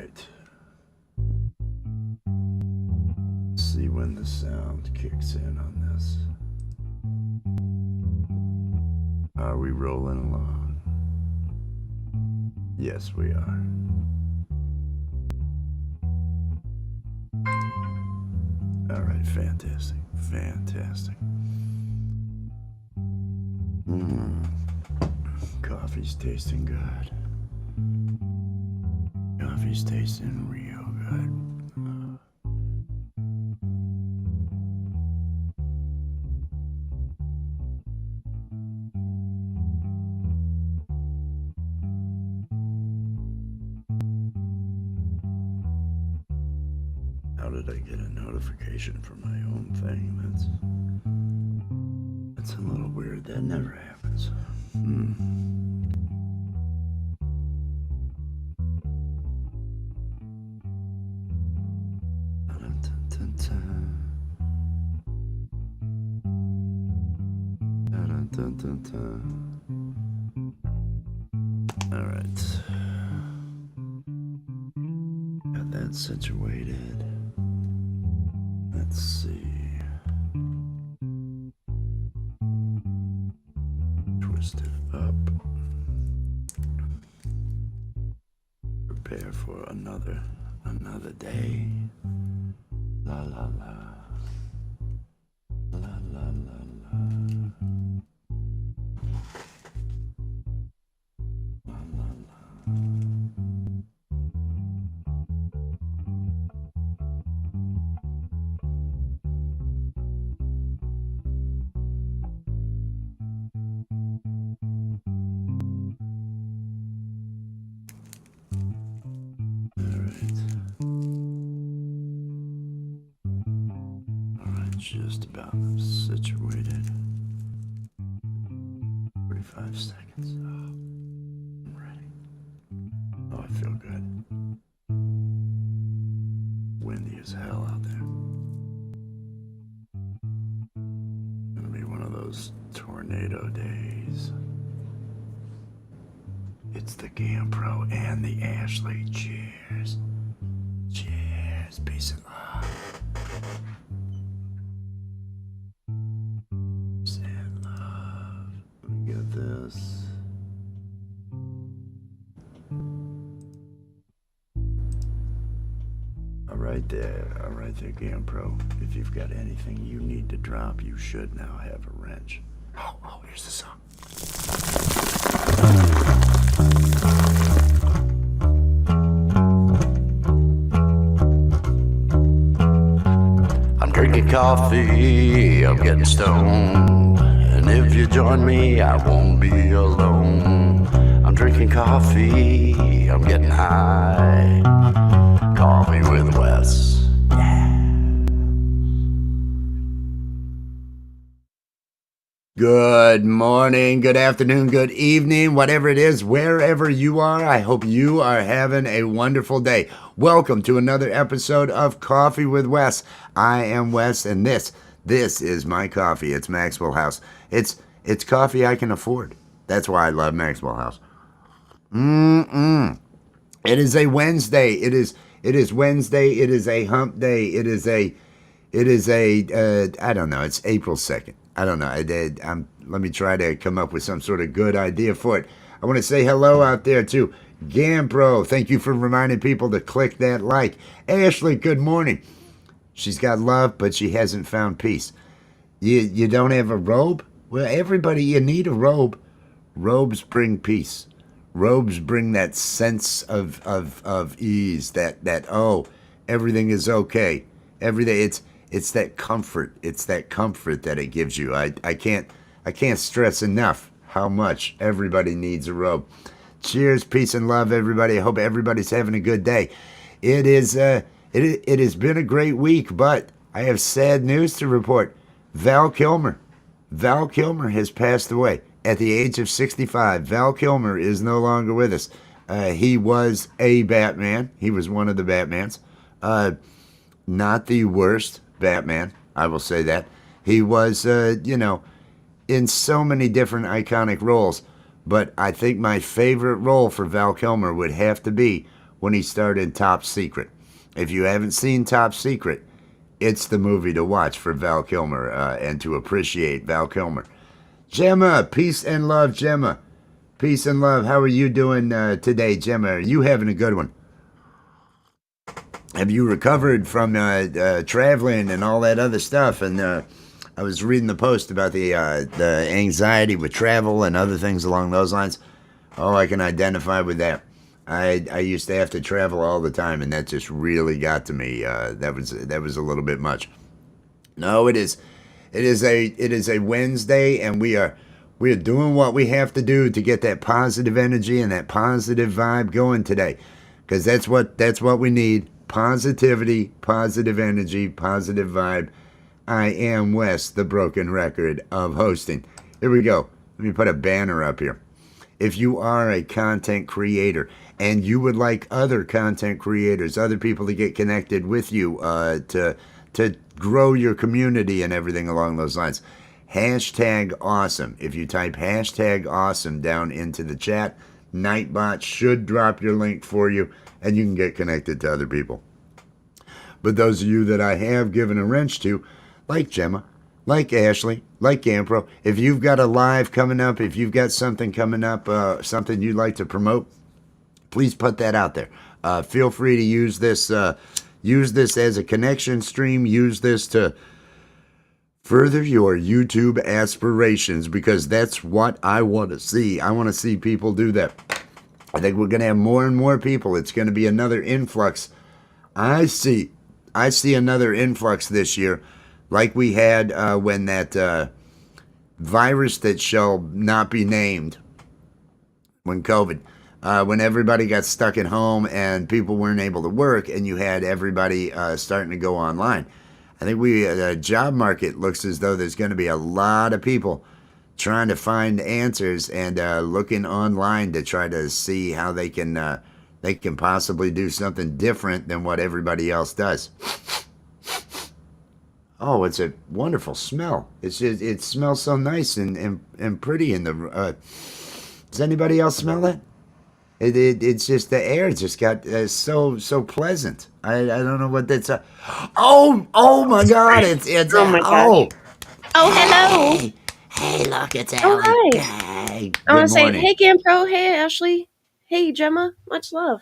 right. See when the sound kicks in on this. Are we rolling along? Yes, we are. All right, fantastic. Fantastic. Coffee's tasting good. Coffee's tasting real good. How did I get a notification from my own thing? That's a little weird. That never happens. All right. Got that situated. Let's see. Twist it up. Prepare for another day. La la la. La la la la. La la la. Just about situated. 45 seconds. Oh, I'm ready. Oh, I feel good. Windy as hell out there. Gonna be one of those tornado days. It's the GamePro and the Ashley. Cheers. Cheers. Peace and love. This. All right there, GamePro. If you've got anything you need to drop, you should now have a wrench. Oh, here's the song. I'm drinking coffee, I'm getting stoned. And if you join me, I won't be alone. I'm drinking coffee, I'm getting high. Coffee with Wes. Yeah. Good morning, good afternoon, good evening, whatever it is, wherever you are. I hope you are having a wonderful day. Welcome to another episode of Coffee with Wes. I am Wes, and this is my coffee. It's Maxwell House. It's coffee I can afford. That's why I love Maxwell House. It is a Wednesday. It is Wednesday. It is a hump day. It is a I don't know. It's April 2nd. I don't know. Let me try to come up with some sort of good idea for it. I want to say hello out there to GamePro. Thank you for reminding people to click that like. Ashley, good morning. She's got love, but she hasn't found peace. You don't have a robe? Well, everybody, you need a robe. Robes bring peace. Robes bring that sense of ease, that oh, everything is okay. Everything, it's that comfort. It's that comfort that it gives you. I can't stress enough how much everybody needs a robe. Cheers, peace and love, everybody. I hope everybody's having a good day. It has been a great week, but I have sad news to report. Val Kilmer has passed away at the age of 65. Val Kilmer is no longer with us. He was a Batman. He was one of the Batmans. Not the worst Batman, I will say that. He was, in so many different iconic roles. But I think my favorite role for Val Kilmer would have to be when he starred in Top Secret. If you haven't seen Top Secret, it's the movie to watch for Val Kilmer and to appreciate Val Kilmer. Gemma, peace and love, Gemma. Peace and love. How are you doing today, Gemma? Are you having a good one? Have you recovered from traveling and all that other stuff? And I was reading the post about the anxiety with travel and other things along those lines. Oh, I can identify with that. I used to have to travel all the time, and that just really got to me. That was a little bit much. No, it is a Wednesday, and we are doing what we have to do to get that positive energy and that positive vibe going today, because that's what we need: positivity, positive energy, positive vibe. I am Wes, the broken record of hosting. Here we go. Let me put a banner up here. If you are a content creator and you would like other content creators, other people to get connected with you, to grow your community and everything along those lines, hashtag awesome. If you type hashtag awesome down into the chat, Nightbot should drop your link for you, and you can get connected to other people. But those of you that I have given a wrench to, like Gemma, like Ashley, like Gampro, if you've got a live coming up, if you've got something coming up, something you'd like to promote, please put that out there. Feel free to use this as a connection stream. Use this to further your YouTube aspirations, because that's what I want to see. I want to see people do that. I think we're going to have more and more people. It's going to be another influx. I see another influx this year, like we had when that virus that shall not be named, when COVID, when everybody got stuck at home and people weren't able to work, and you had everybody starting to go online. I think the job market looks as though there's going to be a lot of people trying to find answers and looking online to try to see how they can possibly do something different than what everybody else does. Oh, it's a wonderful smell. It smells so nice and pretty in the. Does anybody else smell that? It's just the air just got so pleasant. I don't know what that's. Oh my God! It's Oh my oh. Oh, hello. Hey, look, it's Oh, Allie. hi. Hey, I want good to say, morning. hey, Gampro. Hey, Ashley. Hey, Gemma. Much love.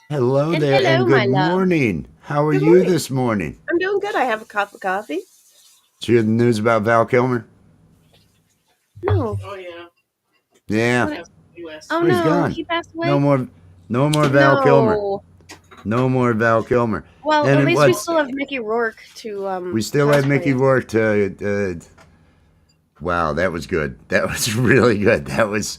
Hello And there, hello, and my good love. morning. How are Good you morning. this morning? I'm doing good. I have a cup of coffee. Did you hear the news about Val Kilmer? No. Yeah, What? Oh, he's no. gone. He passed No away? more, no more Val Kilmer. No. No more Val Kilmer. Well, And at it least we was. still have Mickey Rourke to We still have cosplay Mickey as. Rourke to. Wow, that was good. That was really good. That was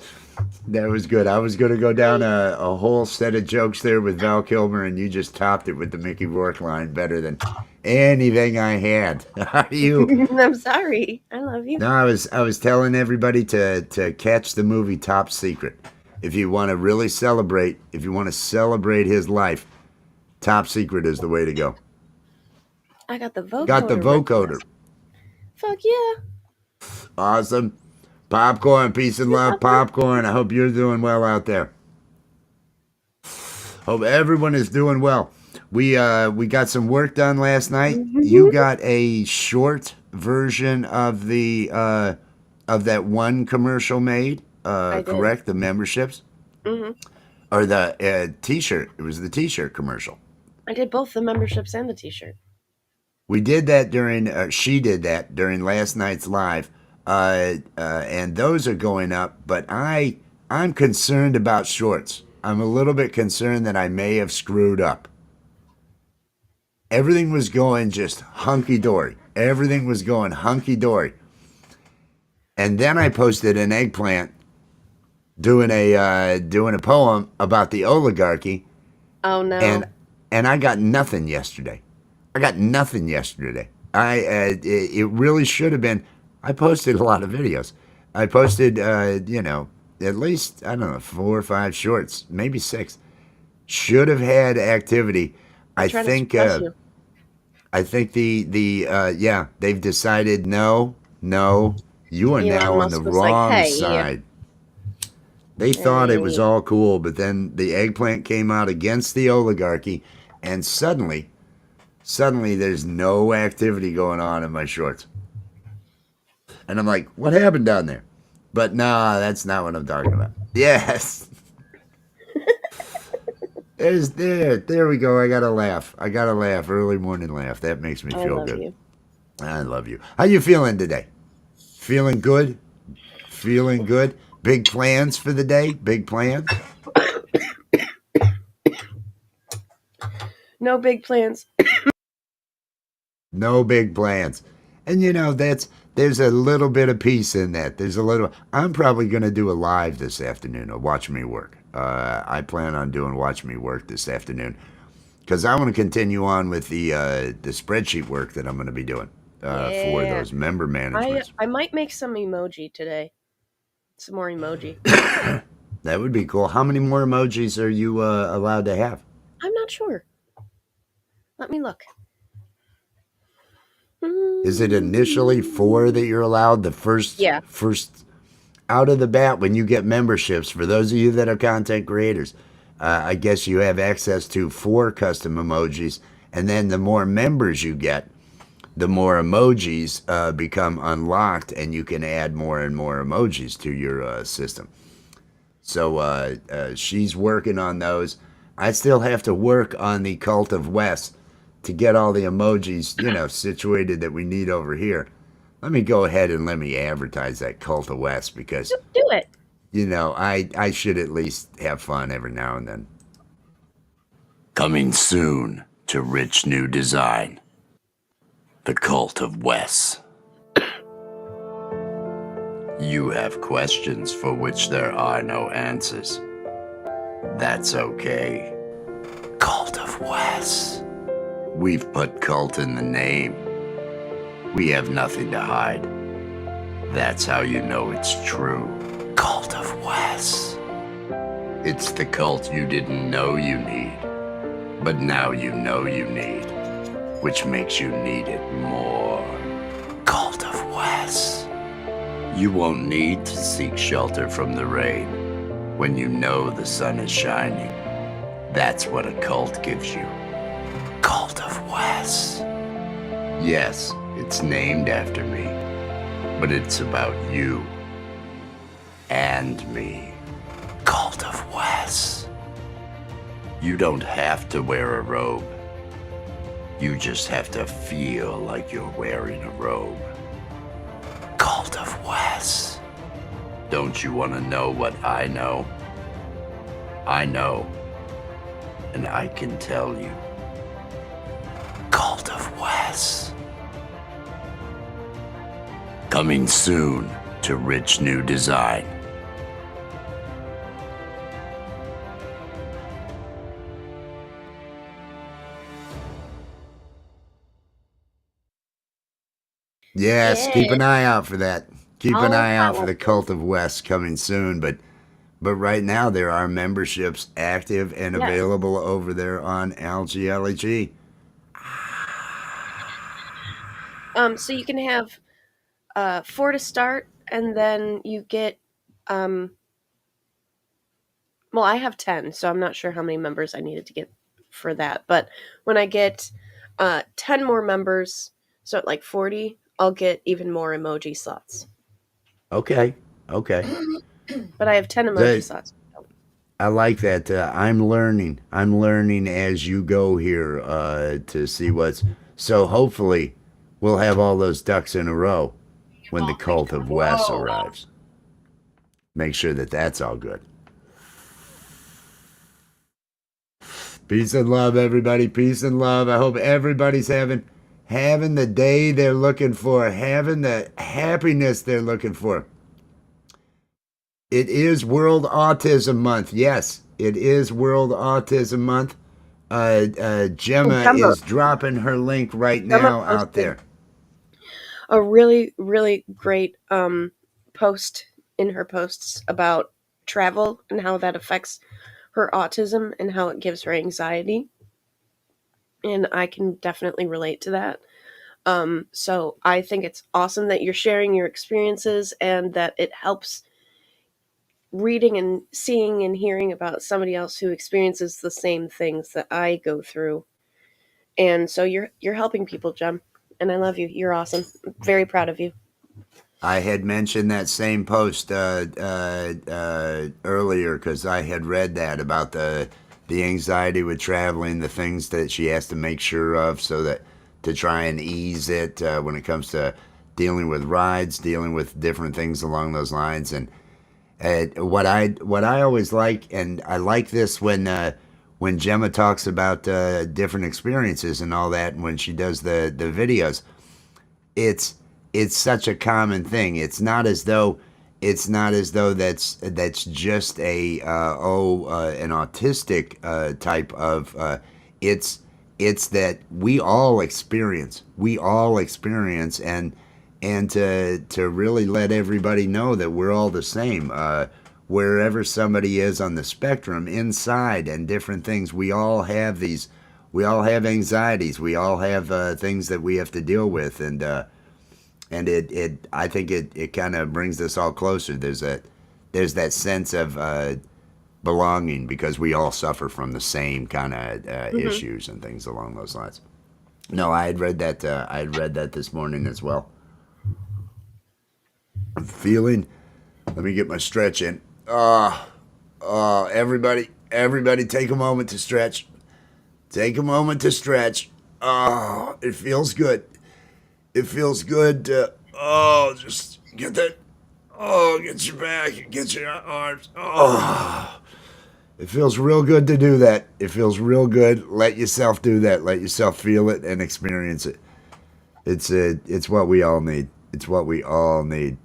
good. I was going to go down a whole set of jokes there with Val Kilmer, and you just topped it with the Mickey Rourke line better than anything I had. Are you? I'm sorry. I love you. No, I was telling everybody to catch the movie Top Secret. If you want to really celebrate, if you want to celebrate his life, Top Secret is the way to go. I got the vocoder. Got the vocoder. Fuck yeah. Awesome. Popcorn, peace and love, popcorn. I hope you're doing well out there. Hope everyone is doing well. We got some work done last night. You got a short version of the of that one commercial made. Correct, the memberships. Or the T-shirt. It was the T-shirt commercial. I did both the memberships and the T-shirt. We did that during. She did that during last night's live, and those are going up. But I'm concerned about shorts. I'm a little bit concerned that I may have screwed up. Everything was going just hunky dory. Everything was going hunky dory. And then I posted an eggplant doing a poem about the oligarchy. Oh no. And I got nothing yesterday. I got nothing yesterday. It really should have been. I posted a lot of videos. I posted at least, I don't know, 4 or 5 shorts, maybe 6. Should have had activity. I think they've decided no, you are now on the wrong side. They thought it was Hey. all cool, but then the eggplant came out against the oligarchy, and suddenly there's no activity going on in my shorts. And I'm like, what happened down there? But nah, that's not what I'm talking about. Yes. There we go. I gotta laugh. I gotta laugh. Early morning laugh. That makes me I feel love good. you. I love you. How you feeling today? Feeling good? Feeling good? Big plans for the day? Big plans? No big plans. No big plans. And there's a little bit of peace in that. There's a little. I'm probably going to do a live this afternoon or watch me work. I plan on doing watch me work this afternoon because I want to continue on with the spreadsheet work that I'm going to be doing for Yeah. those member I managements. I might make some emoji today. Some more emoji. That would be cool. How many more emojis are you allowed to have? I'm not sure. Let me look. Is it initially four that you're allowed? The first Yeah. first out of the bat when you get memberships. For those of you that are content creators, I guess you have access to four custom emojis, and then the more members you get, the more emojis become unlocked, and you can add more and more emojis to your system. So she's working on those. I still have to work on the Cult of West to get all the emojis, situated that we need over here. Let me go ahead and let me advertise that Cult of West because, Do it. I should at least have fun every now and then. Coming soon to rich new design. The Cult of Wes. You have questions for which there are no answers. That's okay. Cult of Wes. We've put cult in the name. We have nothing to hide. That's how you know it's true. Cult of Wes. It's the cult you didn't know you need, but now you know you need, which makes you need it more. Cult of Wes. You won't need to seek shelter from the rain when you know the sun is shining. That's what a cult gives you. Cult of Wes. Yes, it's named after me, but it's about you and me. Cult of Wes. You don't have to wear a robe. You just have to feel like you're wearing a robe. Cult of Wes. Don't you want to know what I know? I know, and I can tell you. Cult of Wes. Coming soon to rich new design. Yes, keep Yeah. an eye out for that. Keep an I'll eye out for follow. the Cult of West coming soon. But right now there are memberships active and Yes. available over there on LGLEG. So you can have 4 to start, and then you get well, I have 10, so I'm not sure how many members I needed to get for that. But when I get 10 more members, so at like 40, I'll get even more emoji slots. Okay, okay. But I have 10 emoji That slots. I like that. I'm learning. I'm learning as you go here to see what's. So hopefully, we'll have all those ducks in a row when the Cult of Wes arrives. Make sure that that's all good. Peace and love, everybody. Peace and love. I hope everybody's having the day they're looking for, having the happiness they're looking for. It is World Autism Month. Yes, it is World Autism Month. Gemma Gemma, is dropping her link right Gemma now out posted there. a really, really great post in her posts about travel and how that affects her autism and how it gives her anxiety. And I can definitely relate to that. So I think it's awesome that you're sharing your experiences and that it helps reading and seeing and hearing about somebody else who experiences the same things that I go through. And so you're helping people, Jem. And I love you. You're awesome. I'm very proud of you. I had mentioned that same post earlier because I had read that about the anxiety with traveling, the things that she has to make sure of so that to try and ease it when it comes to dealing with rides, dealing with different things along those lines. And what I always like, and I like this when Gemma talks about different experiences and all that, and when she does the videos, it's it's such a common thing. It's not as though that's just a an autistic type of it's it's that we all experience and to really let everybody know that we're all the same wherever somebody is on the spectrum inside and different things. We all have anxieties, we all have things that we have to deal with, and it I think it kind of brings us all closer. There's that sense of belonging because we all suffer from the same kind of Hmm. issues and things along those lines. No, I had read that. I had read that this morning as well. I'm feeling. Let me get my stretch in. Everybody, take a moment to stretch. Take a moment to stretch. Oh, it feels good. It feels good to, just get that, get your back, get your arms. Oh, it feels real good to do that. It feels real good. Let yourself do that. Let yourself feel it and experience it. It's what we all need. It's what we all need.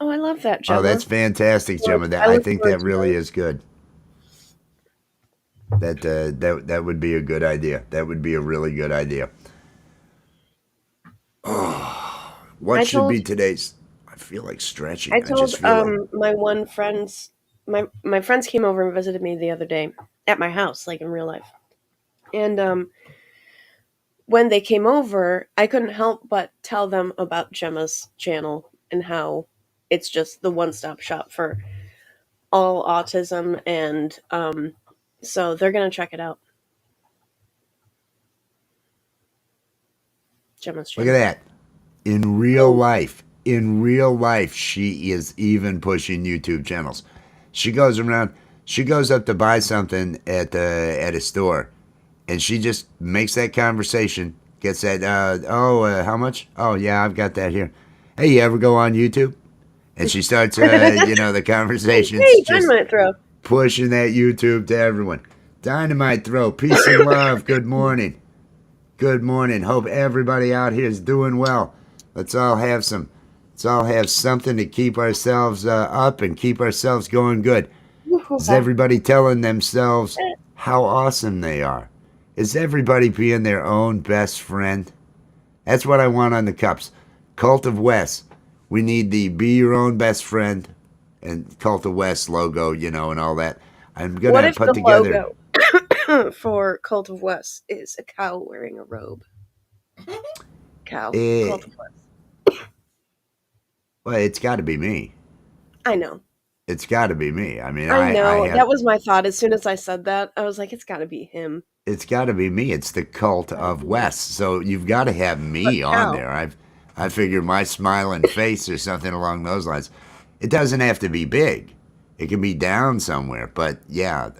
Oh, I love that, Oh, that's Gemma. fantastic, Gemma. That I I look think forward that to really those. is good. That would be a good idea. That would be a really good idea. What I should told be today's? I feel like I stretching. I told just feel like my one friends my friends came over and visited me the other day at my house, like in real life. And when they came over, I couldn't help but tell them about Gemma's channel and how it's just the one stop shop for all autism, and so they're gonna check it out. Gemma's look at channel. that. In real life, she is even pushing YouTube channels. She goes around, she goes up to buy something at a store, and she just makes that conversation. Gets that. How much? Oh yeah, I've got that here. Hey, you ever go on YouTube? And she starts, the conversations Hey, just dynamite throw. pushing that YouTube to everyone. Dynamite throw, peace and love. Good morning. Good morning. Hope everybody out here is doing well. Let's all have some. Let's all have something to keep ourselves up and keep ourselves going good. Is Woo-hoo-ha. everybody telling themselves how awesome they are? Is everybody being their own best friend? That's what I want on the cups. Cult of West. We need the be your own best friend and Cult of West logo, and all that. I'm What gonna if put the together. logo for Cult of West is a cow wearing a robe? Cow. Cult Eh, of West. well, it's got to be me. I know. It's got to be me. I mean, I I know. have. That was my thought. As soon as I said that, I was like, it's got to be him. It's got to be me. It's the Cult Got to of be him. West. So you've got to have But me on cow. there. I figure my smiling face or something along those lines. It doesn't have to be big. It can be down somewhere. But yeah,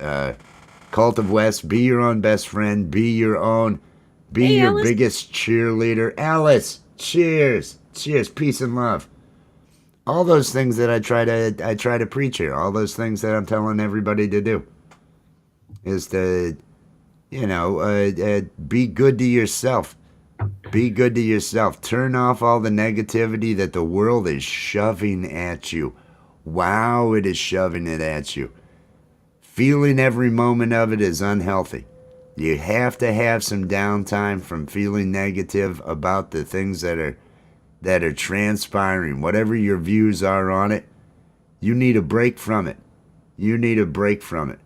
Cult of West. Be your own best friend. Be your own. Be Hey, your Alice. biggest cheerleader. Alice. Cheers. Cheers. Peace and love. All those things that I try to preach here. All those things that I'm telling everybody to do is to be good to yourself. Be good to yourself. Turn off all the negativity that the world is shoving at you. Wow, it is shoving it at you. Feeling every moment of it is unhealthy. You have to have some downtime from feeling negative about the things that are transpiring. Whatever your views are on it, you need a break from it. You need a break from it.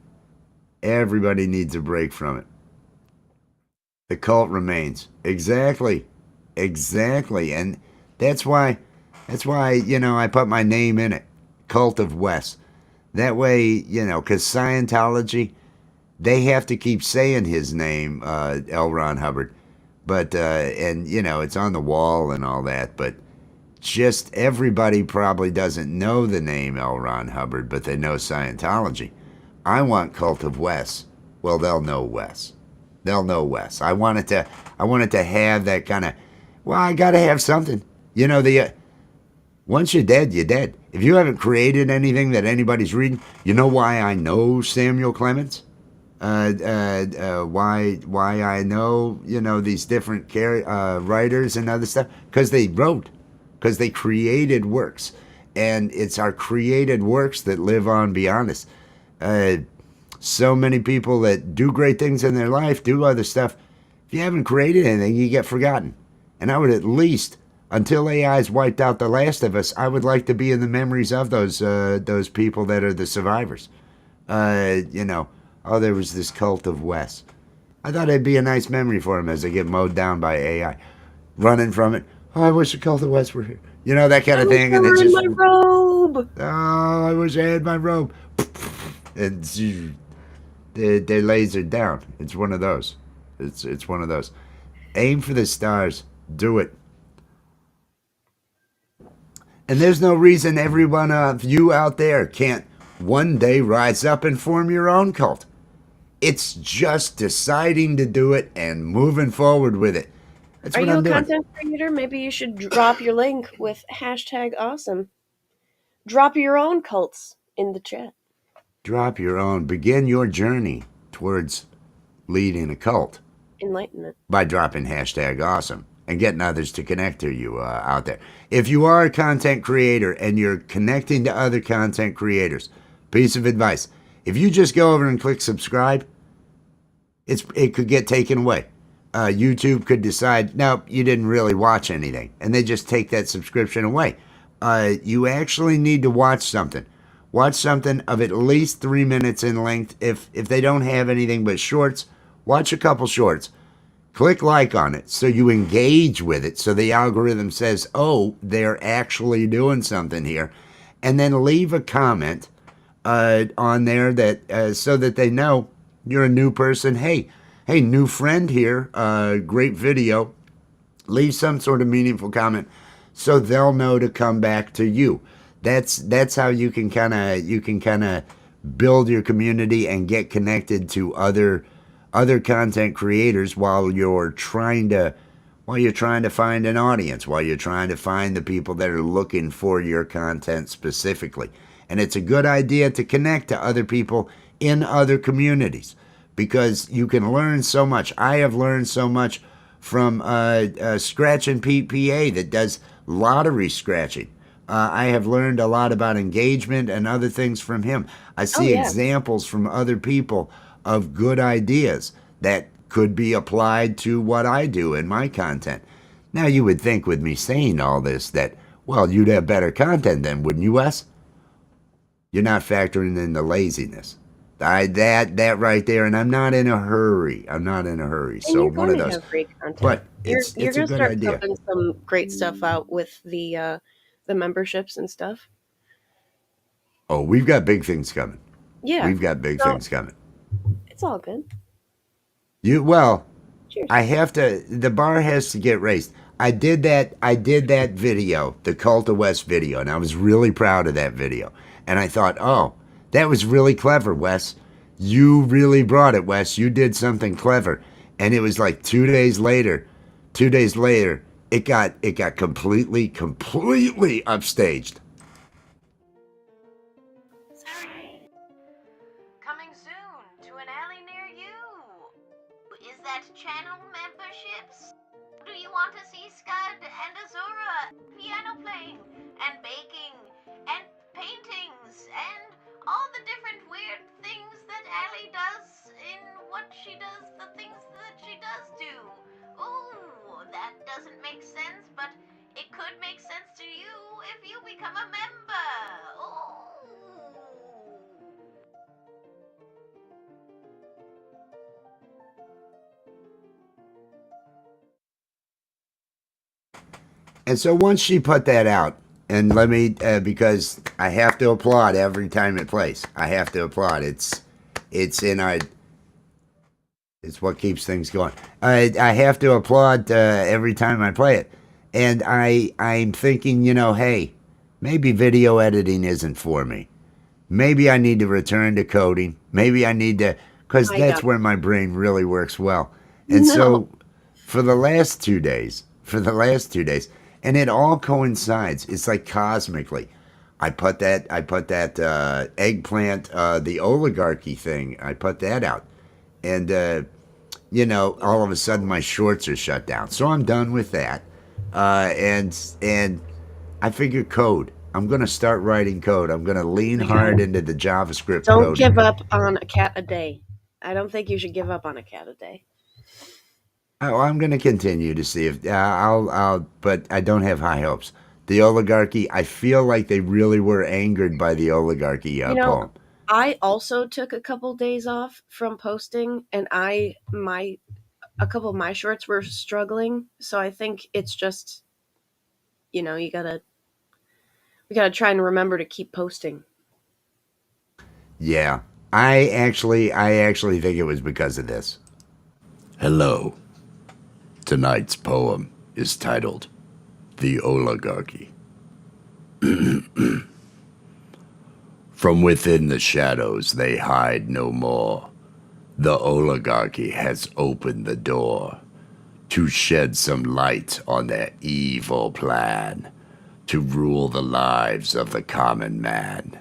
Everybody needs a break from it. The cult remains. Exactly. Exactly. And that's why I put my name in it. Cult of West. That way, because Scientology, they have to keep saying his name, L. Ron Hubbard. But, and, it's on the wall and all that. But just everybody probably doesn't know the name L. Ron Hubbard, but they know Scientology. I want Cult of Wes. Well, they'll know Wes. They'll know Wes. I wanted to have that kind of, well, I got to have something. Once you're dead, you're dead. If you haven't created anything that anybody's reading, you know why I know Samuel Clemens? Why I know these different writers and other stuff? Because they wrote, because they created works, and it's our created works that live on beyond us. So many people that do great things in their life do other stuff. If you haven't created anything, you get forgotten. And I would at least, until AI's wiped out The Last of Us, I would like to be in the memories of those people that are the survivors. Oh, there was this Cult of Wes. I thought it'd be a nice memory for him as they get mowed down by AI, running from it. Oh, I wish the Cult of Wes were here. That kind of thing. And it's just, my robe. oh, I wish I had my robe. And they're lasered down. It's one of those. It's one of those. Aim for the stars. Do it. And there's no reason every one of you out there can't one day rise up and form your own cult. It's just deciding to do it and moving forward with it. That's Are what you I'm a doing. content creator? Maybe you should drop your link with #awesome. Drop your own cults in the chat. Drop your own. Begin your journey towards leading a cult Enlightenment. by dropping #awesome and getting others to connect to you out there. If you are a content creator and you're connecting to other content creators, piece of advice: if you just go over and click subscribe, it could get taken away. YouTube could decide, nope, you didn't really watch anything, and they just take that subscription away. You actually need to watch something. Watch something of at least 3 minutes in length. If they don't have anything but shorts, watch a couple shorts. Click like on it so you engage with it, so the algorithm says, oh, they're actually doing something here. And then leave a comment on there that so that they know you're a new person. Hey, new friend here, great video. Leave some sort of meaningful comment so they'll know to come back to you. That's how you can kind of build your community and get connected to other content creators while you're trying to find an audience, while you're trying to find the people that are looking for your content specifically. And it's a good idea to connect to other people in other communities because you can learn so much. I have learned so much from Scratch and Pete PA that does lottery scratching. I have learned a lot about engagement and other things from him. I see examples from other people of good ideas that could be applied to what I do in my content. Now, you would think with me saying all this that, well, you'd have better content then, wouldn't you, Wes? You're not factoring in the laziness. That right there, and I'm not in a hurry. So you're one of going to those. have great content. But you're it's going a to good start idea. pumping some great stuff out with the memberships and stuff. Oh, we've got big things coming. Yeah, We've got big things coming. It's all good. Cheers. I have to. The bar has to get raised. I did that video, the Cult of Wes video, and I was really proud of that video. And I thought, oh, that was really clever, Wes. You really brought it, Wes. You did something clever. And it was like 2 days later, it got completely upstaged. Sorry. Coming soon to an alley near you. Is that channel memberships? Do you want to see Scud and Azura piano playing and baking and paintings and all the different weird things that Allie does in what she does, the things that she does do? Ooh, that doesn't make sense, but it could make sense to you if you become a member. Ooh. And so once she put that out, And let me, because I have to applaud every time it plays. I have to applaud. It's in our, it's what keeps things going. I have to applaud every time I play it. And I'm thinking, hey, maybe video editing isn't for me. Maybe I need to return to coding. Maybe I need to, because I that's got where my brain really works well. And no. so for the last 2 days, and it all coincides. It's like cosmically. I put that eggplant, the oligarchy thing. I put that out, and all of a sudden my shorts are shut down. So I'm done with that, and I figure code. I'm gonna start writing code. I'm gonna lean hard into the JavaScript Don't code. give up on a cat a day. I don't think you should give up on a cat a day. Oh, I'm going to continue to see if but I don't have high hopes. The oligarchy, I feel like they really were angered by the oligarchy poem. I also took a couple days off from posting, and a couple of my shorts were struggling. So I think it's just, we gotta try and remember to keep posting. Yeah, I actually think it was because of this. Hello. Tonight's poem is titled "The Oligarchy." From within the shadows they hide no more. The oligarchy has opened the door to shed some light on their evil plan to rule the lives of the common man.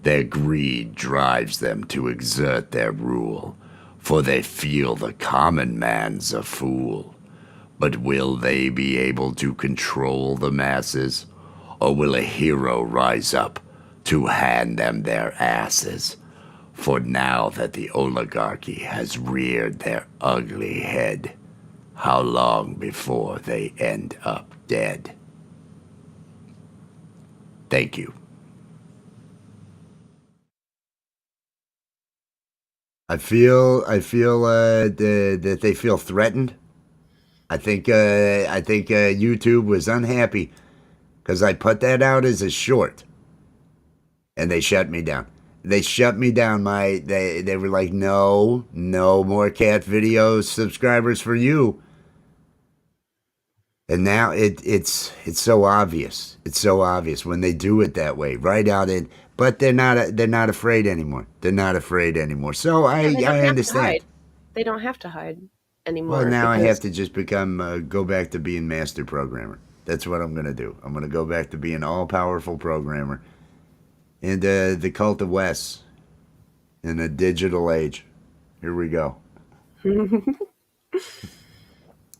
Their greed drives them to exert their rule, for they feel the common man's a fool. But will they be able to control the masses? Or will a hero rise up to hand them their asses? For now that the oligarchy has reared their ugly head, how long before they end up dead? Thank you. I feel that they feel threatened. I think YouTube was unhappy because I put that out as a short, and they shut me down. They shut me down. They were like, no more cat video subscribers for you. And now it's so obvious. It's so obvious when they do it that way, right out in. But they're not afraid anymore. They're not afraid anymore. So Yeah, they don't I have to understand. hide. They don't have to hide Well, anymore now I because have to just go back to being master programmer. That's what I'm going to do. I'm going to go back to being all powerful programmer. And the cult of Wes in a digital age. Here we go.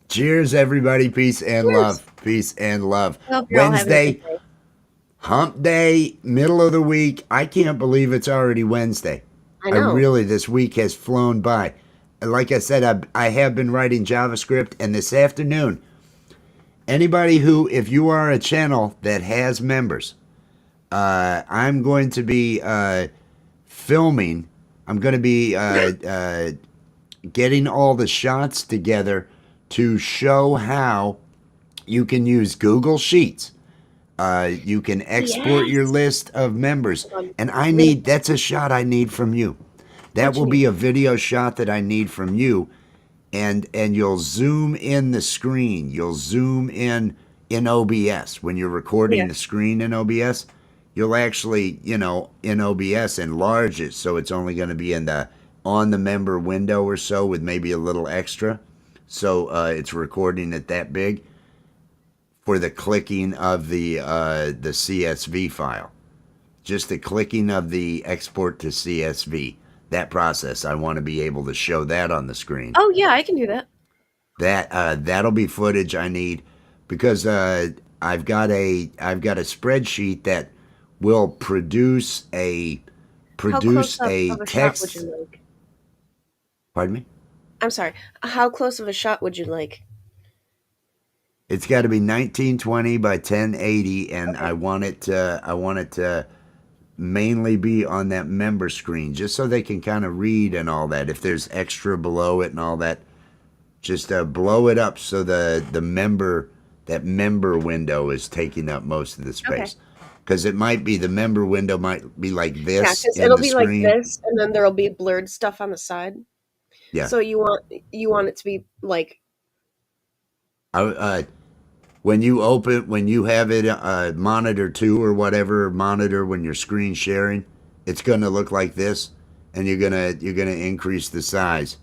Cheers, everybody. Peace and cheers. love. Peace and love. I hope you're all having a good Wednesday, day. hump day, middle of the week. I can't believe it's already Wednesday. I know. This week has flown by. Like I said, I have been writing JavaScript, and this afternoon, anybody who, if you are a channel that has members, I'm going to be filming. I'm going to be getting all the shots together to show how you can use Google Sheets. You can export your Yes. list of members. Hold on. And that's a shot I need from you. That What you will be need? a video shot that I need from you. And you'll zoom in the screen. You'll zoom in OBS. When you're recording Yeah. the screen in OBS, you'll actually, in OBS enlarge it so it's only going to be on the member window or so with maybe a little extra. So it's recording it that big for the clicking of the CSV file. Just the clicking of the export to CSV. That process, I want to be able to show that on the screen. Oh yeah, I can do that. That'll be footage I need because I've got a spreadsheet that will produce a How close of a shot would text. you like? Pardon me? I'm sorry. How close of a shot would you like? It's got to be 1920 by 1080, and Okay. I want it to mainly be on that member screen, just so they can kind of read and all that. If there's extra below it and all that, just blow it up so the member that member window is taking up most of the Okay. space. Because it might be the member window might be like Yeah, this because in it'll the be like screen. this, and then there'll be blurred stuff on the side. Yeah. So you want it to be like When you open, when you have it monitor two or whatever monitor when you're screen sharing, it's going to look like this, and you're gonna increase the size,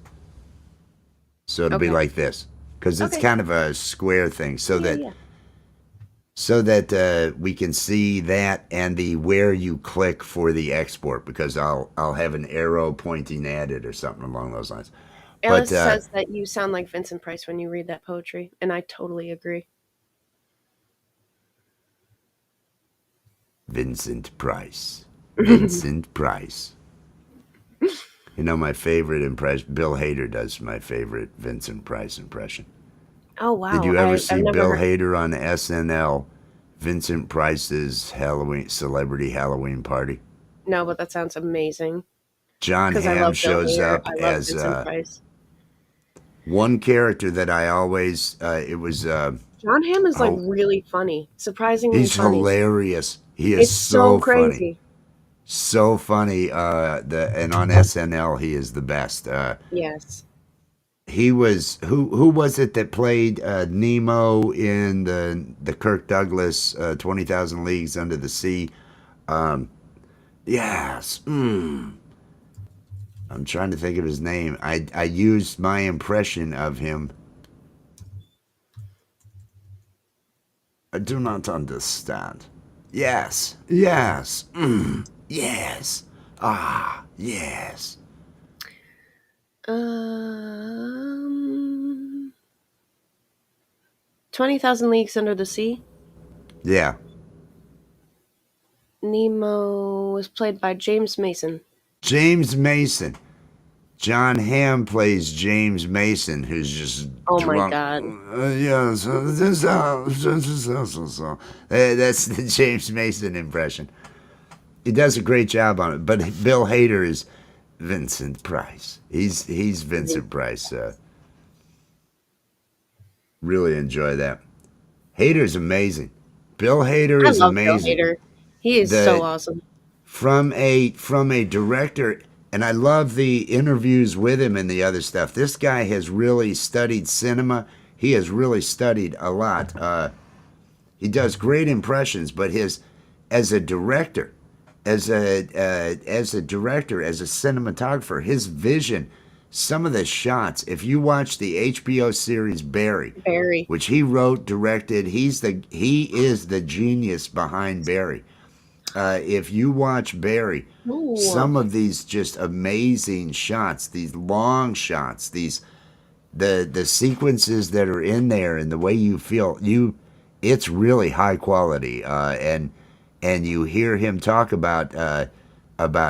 so it'll be okay, like this because it's okay, kind of a square thing, so yeah, that yeah. we can see that and the where you click for the export because I'll have an arrow pointing at it or something along those lines. But Alice says that you sound like Vincent Price when you read that poetry, and I totally agree. Vincent Price, Vincent Price. You know, my favorite impression, Bill Hader does my favorite Vincent Price impression. Oh Did wow, you ever I've see never Bill heard. Hader on SNL, Vincent Price's Halloween celebrity Halloween party? No, but that sounds amazing John because I Hamm love Bill shows Hader. up I love as Vincent Price. one character that I always, it was, John Hamm is like oh, really funny, surprisingly he's funny. hilarious. He is It's so so funny. crazy. So funny. And on SNL, he is the best. Yes. He was who was it that played Nemo in the Kirk Douglas 20,000 Leagues Under the Sea? Um, yes. I'm trying to think of his name. I used my impression of him. I do not understand. Yes. Yes. Yes. Ah, yes. 20,000 Leagues Under the Sea. Yeah. Nemo was played by James Mason. James Mason. John Hamm plays James Mason, who's just Oh my drunk. god. Yes, that's the James Mason impression. He does a great job on it. But Bill Hader is Vincent Price. He's Vincent Price. Really enjoy that. Hader's amazing. Bill Hader I is love Bill amazing. Hader. He is so The awesome. from a director, and I love the interviews with him and the other stuff. This guy has really studied cinema. He has really studied a lot. He does great impressions, but his as a director, as a cinematographer, his vision, some of the shots. If you watch the HBO series Barry, Very. which he wrote, directed, he is the genius behind Barry. If you watch Barry, Ooh. some of these just amazing shots, these long shots, these the sequences that are in there, and the way you feel it's really high quality. And you hear him talk about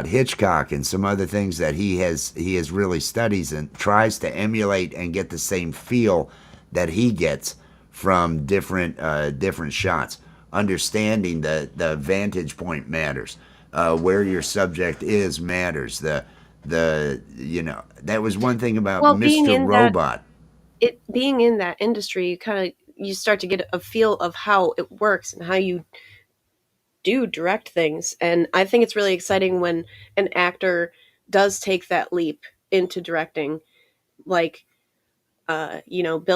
Hitchcock and some other things that he has really studies and tries to emulate and get the same feel that he gets from different shots. Understanding the vantage point matters. Where your subject is matters. That was one thing about Well, Mr. Robot. being in that industry, you start to get a feel of how it works and how you do direct things. And I think it's really exciting when an actor does take that leap into directing, like Bill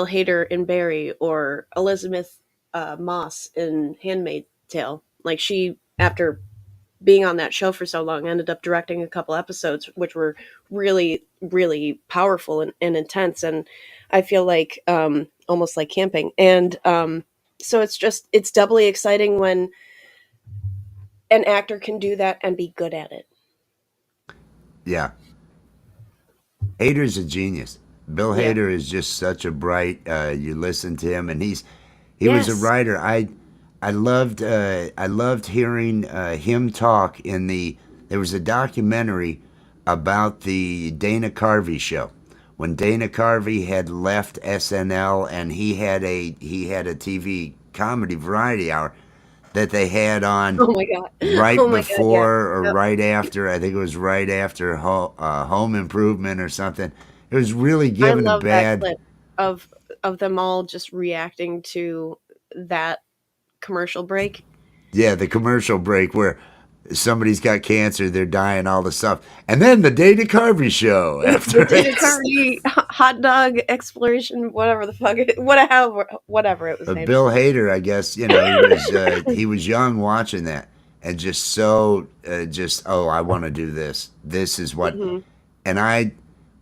Hader in Barry or Elizabeth Moss in Handmaid's Tale. Like she, after being on that show for so long, ended up directing a couple episodes, which were really, really powerful and intense. And I feel like almost like camping. And so it's doubly exciting when an actor can do that and be good at it. Yeah, Hader's a genius. Bill Yeah. Hader is just such a bright. You listen to him, and he was a Yes. writer. I loved hearing him talk in the. There was a documentary about the Dana Carvey show when Dana Carvey had left SNL, and he had a TV comedy variety hour that they had on Oh my god. right Oh my god. Yeah. before or Yep. right after. I think it was right after Home Improvement or something. It was really I giving a love that bad. clip of them all just reacting to that commercial break. Yeah, the commercial break where somebody's got cancer, they're dying, all the stuff, and then the Dana Carvey show after The Dana it. Carvey hot dog exploration, whatever the fuck, whatever it was named. Bill Hader, I guess, he was young watching that, and just so just I want to do this. This is what, Mhm. and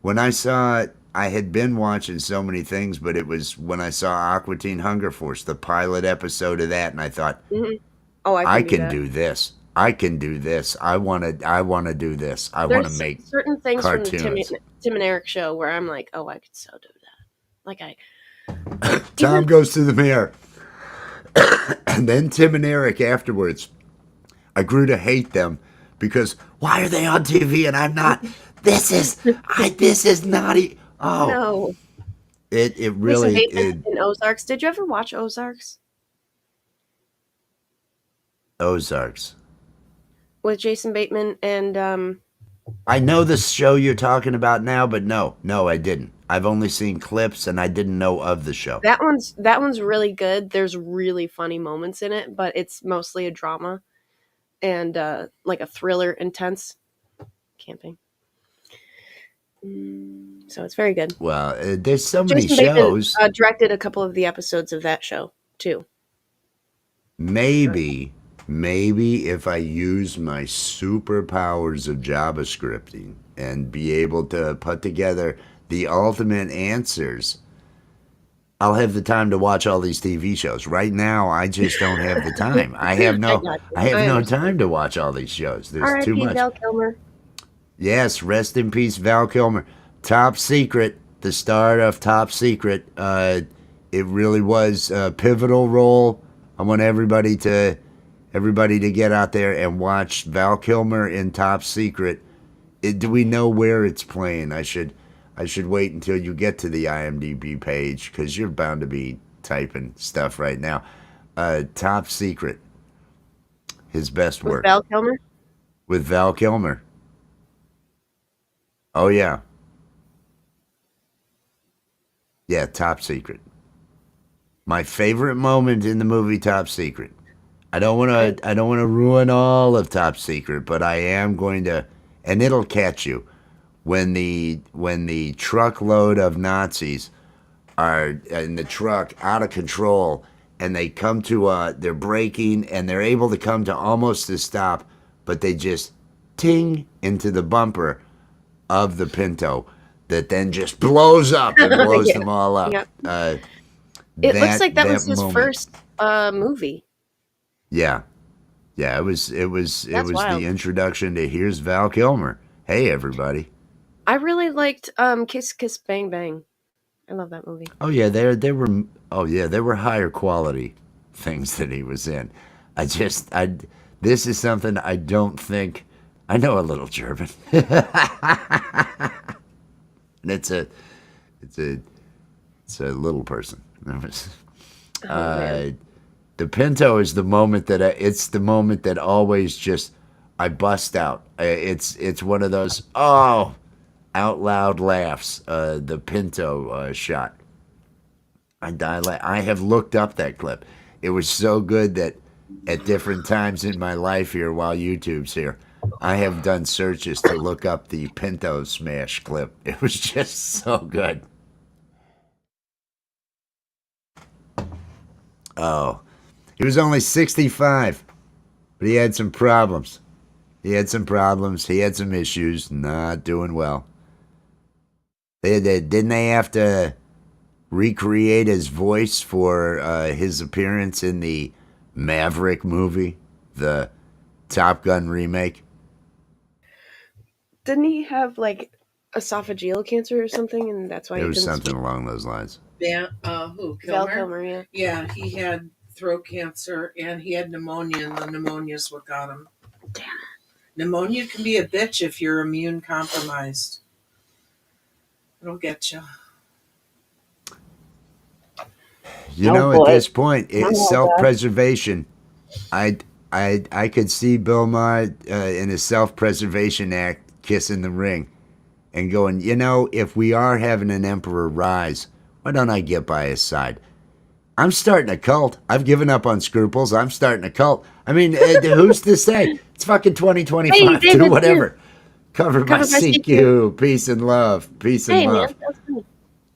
when I saw it, I had been watching so many things, but it was when I saw Aqua Teen Hunger Force, the pilot episode of that, and I thought, Mhm. Oh, I I can do can that. do this. I can do this. I want to do this. I want to There's make certain things from the cartoons. Tim and Eric show where I'm like, oh, I could so do that. Like Tom even goes to the mirror. And then Tim and Eric afterwards. I grew to hate them because why are they on TV and I'm not? This is naughty. Oh, no. it I used to really hate them in Ozarks. Did you ever watch Ozarks Ozarks. with Jason Bateman and I know the show you're talking about now, but no, I didn't. I've only seen clips and I didn't know of the show. that one's really good. There's really funny moments in it, but it's mostly a drama and like a thriller, intense camping. So it's very good. Well, there's so many Jason Bateman shows. directed a couple of the episodes of that show too. Maybe if I use my superpowers of JavaScripting and be able to put together the ultimate answers, I'll have the time to watch all these TV shows. Right now, I just don't have the time. I have I got you. I have I no understand. time to watch all these shows. There's too R.I.P. much. Val Kilmer. Yes, rest in peace, Val Kilmer. Top Secret, the star of Top Secret. It really was a pivotal role. I want everybody to get out there and watch Val Kilmer in Top Secret. Do we know where it's playing? I should wait until you get to the IMDb page because you're bound to be typing stuff right now. Top Secret, his best With work Val Kilmer? with Val Kilmer. Oh yeah. Yeah, Top Secret. My favorite moment in the movie Top Secret. I don't want to ruin all of Top Secret, but I am going to, and it'll catch you when the truckload of Nazis are in the truck out of control and they come to they're braking and they're able to come to almost a stop, but they just ting into the bumper of the Pinto that then just blows up and blows Yeah. them all up. Yep. It looks like that was his moment. first movie. Yeah. Yeah, it was That's wild. the introduction to here's Val Kilmer. Hey everybody. I really liked Kiss Kiss Bang Bang. I love that movie. Oh yeah, there were higher quality things that he was in. This is something I don't think I know a little German. And it's a little person. Man. The Pinto is the moment that it's the moment that always just I bust out. It's one of those out loud laughs. The Pinto shot. I have looked up that clip. It was so good that at different times in my life here, while YouTube's here, I have done searches to look up the Pinto smash clip. It was just so good. Oh, he was only 65, but he had some problems. He had some issues, not doing well. Didn't they have to recreate his voice for his appearance in the Maverick movie, the Top Gun remake? Didn't he have like esophageal cancer or something, and that's why It he was couldn't something speak? along those lines. Who? Kilmer? Val Kilmer, yeah. Yeah, he had throat cancer and he had pneumonia, and the pneumonia's what got him. Damn. Pneumonia can be a bitch if you're immune compromised. It'll get you. You Oh, know, boy. at this point, it's Oh, self-preservation. I could see Bill Maher in his self-preservation act kissing the ring and going, if we are having an emperor rise, why don't I get by his side? I'm starting a cult. I've given up on scruples. I'm starting a cult. I mean, who's to say? It's fucking Hey, 2025. Do David, too. whatever. Covered by Covered by CQ. CQ. Peace and love. Peace and Hey, man, love. that's funny.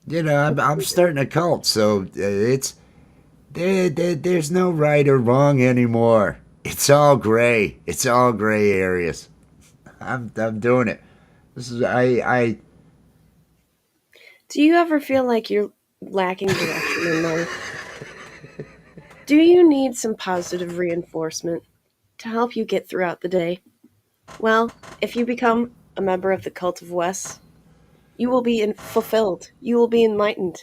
You know, I'm starting a cult, so there's no right or wrong anymore. It's all gray. It's all gray areas. I'm doing it. This is I Do you ever feel like you're lacking direction in life? Do you need some positive reinforcement to help you get throughout the day? Well, if you become a member of the Cult of Wes, you will be fulfilled. You will be enlightened.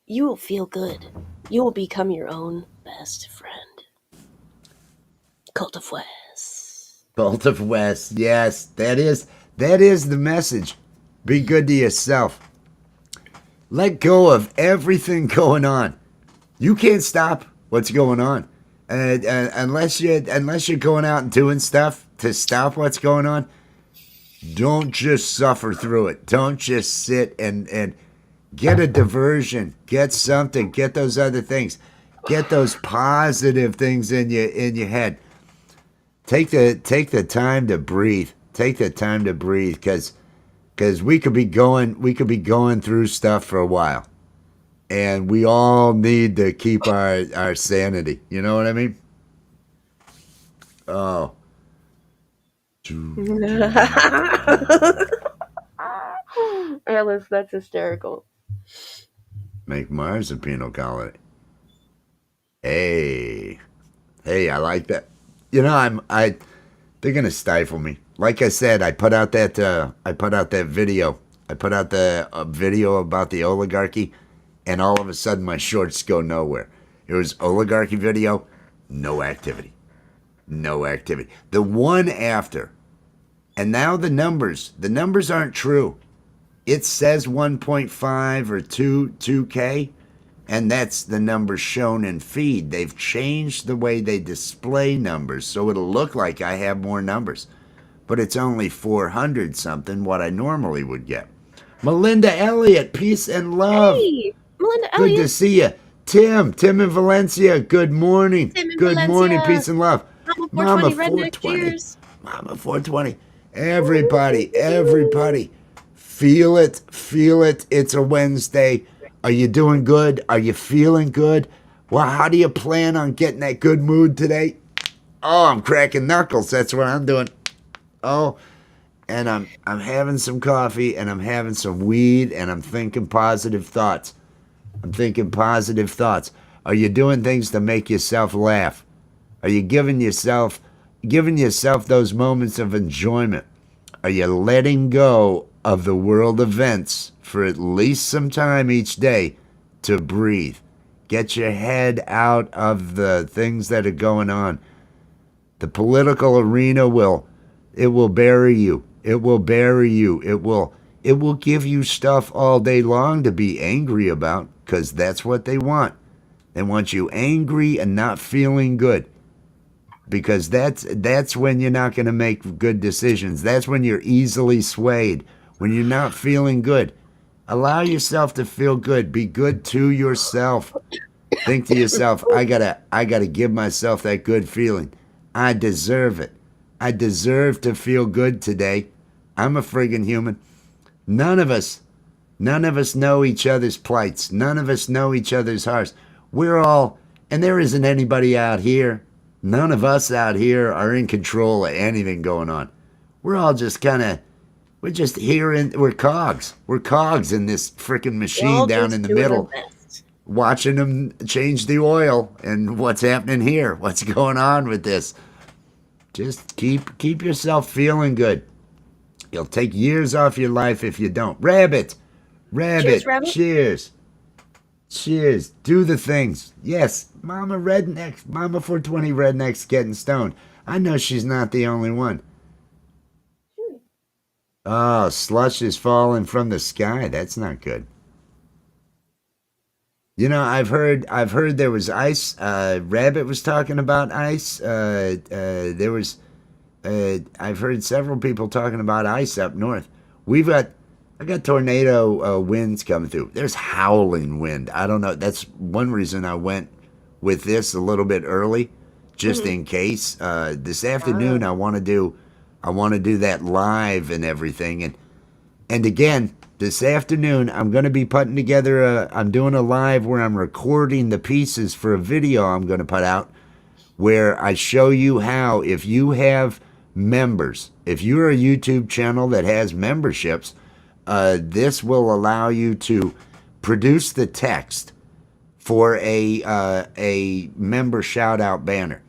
You will feel good. You will become your own best friend. Cult of Wes. Bolt of West. Yes, that is the message. Be good to yourself. Let go of everything going on. You can't stop what's going on, unless you're going out and doing stuff to stop what's going on. Don't just suffer through it. Don't just sit and get a diversion. Get something. Get those other things. Get those positive things in your head. Take the time to breathe. Take the time to breathe, because we could be going through stuff for a while, and we all need to keep our sanity. You know what I mean? Oh, Alice, that's hysterical. make Mars a penal colony. Hey, I like that. You know, they're gonna stifle me. Like I said, I put out that video. I put out the video about the oligarchy, and all of a sudden my shorts go nowhere. It was oligarchy video, no activity. No activity. The one after, and now the numbers aren't true. It says 1.5 or 2K, and that's the numbers shown in feed. They've changed the way they display numbers, so it'll look like I have more numbers. But it's only 400 something, what I normally would get. Melinda Elliott, peace and love. Hey, Melinda Good to Elliott. see you. Tim in Valencia, good morning. Tim in Good morning, Valencia. peace and love. Mama Mama 420 redneck 420. cheers. Mama 420. Everybody. Feel it. It's a Wednesday. Are you doing good? Are you feeling good? Well, how do you plan on getting that good mood today? Oh, I'm cracking knuckles. That's what I'm doing. Oh, and I'm having some coffee, and I'm having some weed, and I'm thinking positive thoughts. Are you doing things to make yourself laugh? Are you giving yourself those moments of enjoyment? Are you letting go of the world events for at least some time each day to breathe? Get your head out of the things that are going on. The political arena will bury you. It will bury you. It will give you stuff all day long to be angry about, because that's what they want. They want you angry and not feeling good, because that's when you're not going to make good decisions. That's when you're easily swayed, when you're not feeling good. Allow yourself to feel good. Be good to yourself. Think to yourself, I gotta give myself that good feeling. I deserve it. I deserve to feel good today. I'm a friggin' human. None of us know each other's plights. None of us know each other's hearts. We're all, and there isn't anybody out here. None of us out here are in control of anything going on. We're all just we're just here, we're cogs. We're cogs in this frickin' machine down in the middle, watching them change the oil. And what's happening here? What's going on with this? Just keep yourself feeling good. You'll take years off your life if you don't. Rabbit. Cheers, Rabbit. Cheers. Do the things. Yes, Mama 420 Redneck's getting stoned. I know she's not the only one. Oh, slush is falling from the sky. That's not good. You know, I've heard there was ice. Rabbit was talking about ice. There was. I've heard several people talking about ice up north. We've got I got tornado winds coming through. There's howling wind. I don't know. That's one reason I went with this a little bit early, just Hmm. in case. This Ah, afternoon, I want to do that live and everything. And again, this afternoon, I'm going to be putting together I'm doing a live where I'm recording the pieces for a video I'm going to put out where I show you how, if you have members, if you're a YouTube channel that has memberships, this will allow you to produce the text for a member shout out banner.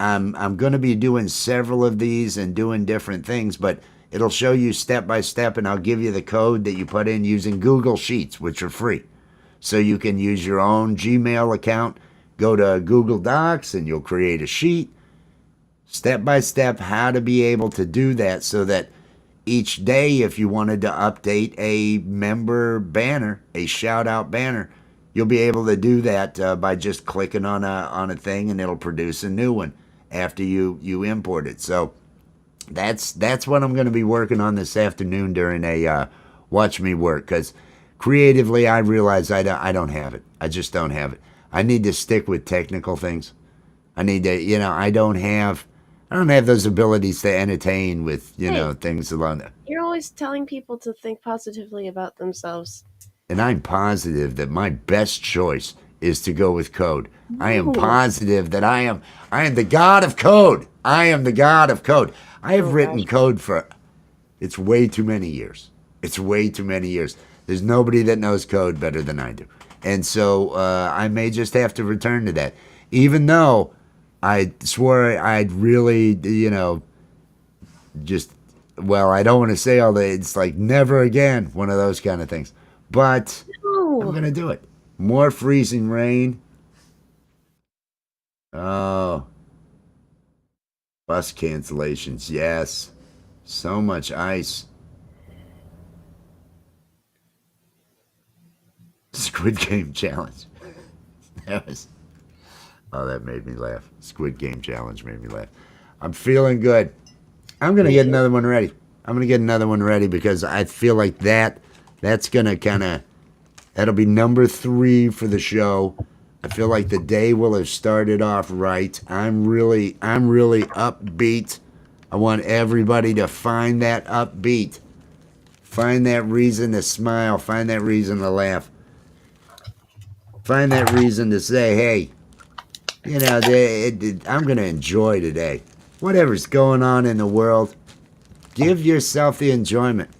I'm going to be doing several of these and doing different things, but it'll show you step by step, and I'll give you the code that you put in using Google Sheets, which are free. So you can use your own Gmail account, go to Google Docs, and you'll create a sheet. Step by step, how to be able to do that so that each day, if you wanted to update a member banner, a shout out banner, you'll be able to do that by just clicking on a thing, and it'll produce a new one after you import it. So that's what I'm going to be working on this afternoon during a watch me work, because creatively I realize I don't have it. I just don't have it. I need to stick with technical things. I need to, I don't have those abilities to entertain with, hey, things along that. you're always telling people to think positively about themselves. And I'm positive that my best choice is to go with code. I am No. positive that I am the god of code. I am the god of code. I have Oh written gosh. code for it's way too many years. It's way too many years. There's nobody that knows code better than I do. And so I may just have to return to that. Even though I swore I'd really, just, well, I don't want to say all that. It's like never again, one of those kind of things. But I'm No. going to do it. More freezing rain. Oh, bus cancellations. Yes. So much ice. Squid Game challenge. That was, oh, that made me laugh. Squid Game challenge made me laugh. I'm feeling good. I'm going to Me get too. another one ready. I'm going to get another one ready because I feel like that's going to kind of, that'll be number 3 for the show. I feel like the day will have started off right. I'm really upbeat. I want everybody to find that upbeat. Find that reason to smile. Find that reason to laugh. Find that reason to say, hey, I'm going to enjoy today. Whatever's going on in the world, give yourself the enjoyment.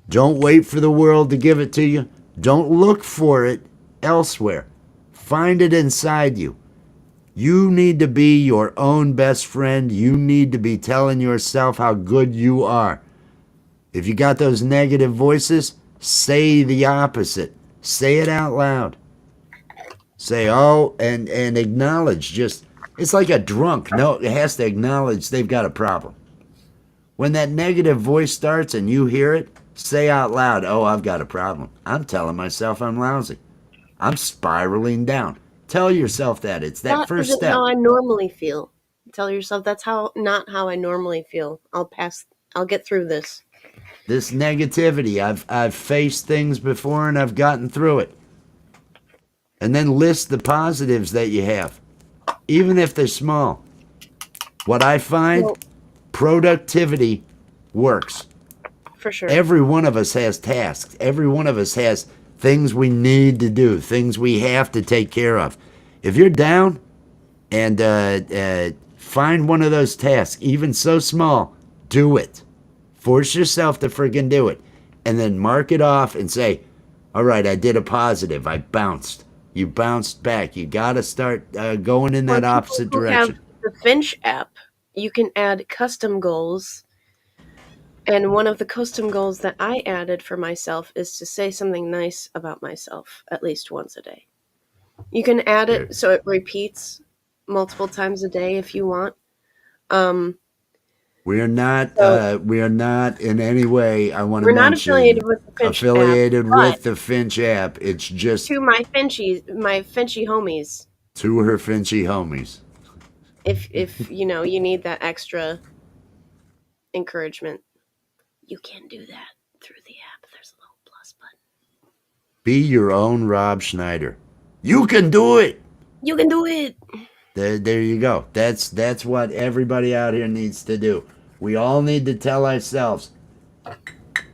Don't wait for the world to give it to you. Don't look for it elsewhere. Find it inside you. You need to be your own best friend. You need to be telling yourself how good you are. If you got those negative voices, say the opposite. Say it out loud. Say, oh, and acknowledge. Just, it's like a drunk. No, it has to acknowledge they've got a problem. When that negative voice starts and you hear it, say out loud, oh, I've got a problem. I'm telling myself I'm lousy. I'm spiraling down. Tell yourself that. It's that That first isn't how step. I normally feel. Tell yourself that's how not how I normally feel. I'll get through this. This negativity, I've faced things before and I've gotten through it. And then list the positives that you have, even if they're small. What I find, Well, productivity works. for sure. Every one of us has tasks. Every one of us has things we need to do, things we have to take care of. If you're down and find one of those tasks, even so small, do it. Force yourself to friggin' do it. And then mark it off and say, all right, I did a positive. I bounced. You bounced back. You got to start going in For that people opposite who have direction. the Finch app, you can add custom goals. And one of the custom goals that I added for myself is to say something nice about myself at least once a day. You can add There. it so it repeats multiple times a day if you want. Um, so We are not in any way, I want to we're not mention, affiliated with the Finch app, affiliated but with the Finch app. It's just to my Finchy homies, to her Finchy homies. if you need that extra encouragement, you can do that through the app. There's Be your own Rob Schneider. You can do it. You can do it. There you go. That's what everybody out here needs to do. We all need to tell ourselves.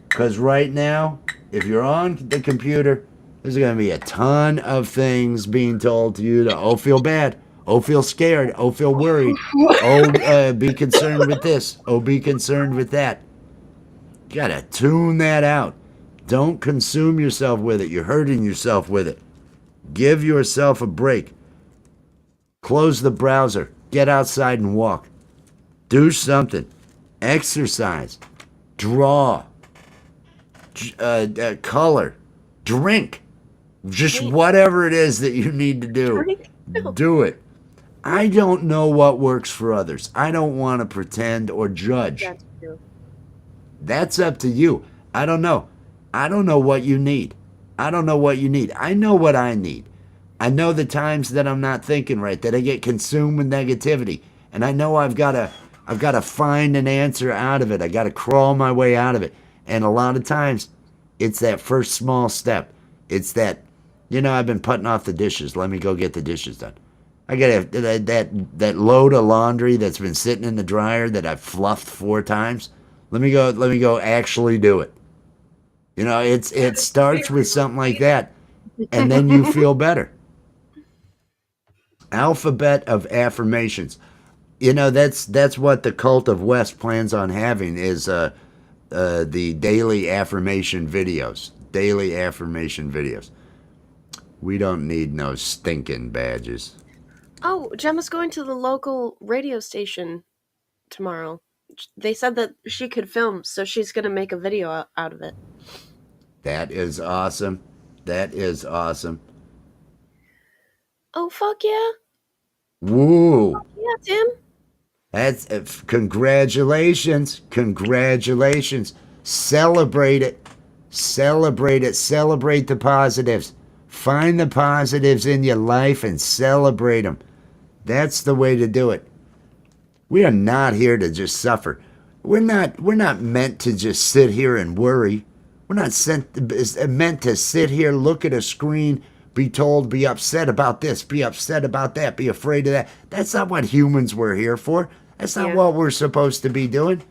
Because right now, if you're on the computer, there's going to be a ton of things being told to you to, oh, feel bad. Oh, feel scared. Oh, feel worried. Oh, be concerned with this. Oh, be concerned with that. You got to tune that out. Don't consume yourself with it. You're hurting yourself with it. Give yourself a break. Close the browser. Get outside and walk. Do something. Exercise. Draw. Color. Drink. Just Wait, whatever it is that you need to do. drink? No. Do it. I don't know what works for others. I don't want to pretend or judge. That's true. That's up to you. I don't know. I don't know what you need. I don't know what you need. I know what I need. I know the times that I'm not thinking right, that I get consumed with negativity. And I know I've got to find an answer out of it. I got to crawl my way out of it. And a lot of times it's that first small step. It's that, I've been putting off the dishes. Let me go get the dishes done. I got that load of laundry that's been sitting in the dryer that I've fluffed 4 times. Let me go actually do it. It starts with something like that, and then you feel better. Alphabet of affirmations. That's what the Cult of West plans on having is the daily affirmation videos. Daily affirmation videos. We don't need no stinking badges. Oh, Gemma's going to the local radio station tomorrow. They said that she could film, so she's going to make a video out of it. That is awesome. That is awesome. Oh, fuck yeah. Woo! Yeah, Tim. That's congratulations. Congratulations. Celebrate it. Celebrate it. Celebrate the positives. Find the positives in your life and celebrate them. That's the way to do it. We are not here to just suffer. We're not meant to just sit here and worry. We're not meant to sit here, look at a screen, be told, be upset about this, be upset about that, be afraid of that. That's not what humans were here for. That's not what we're supposed to be doing.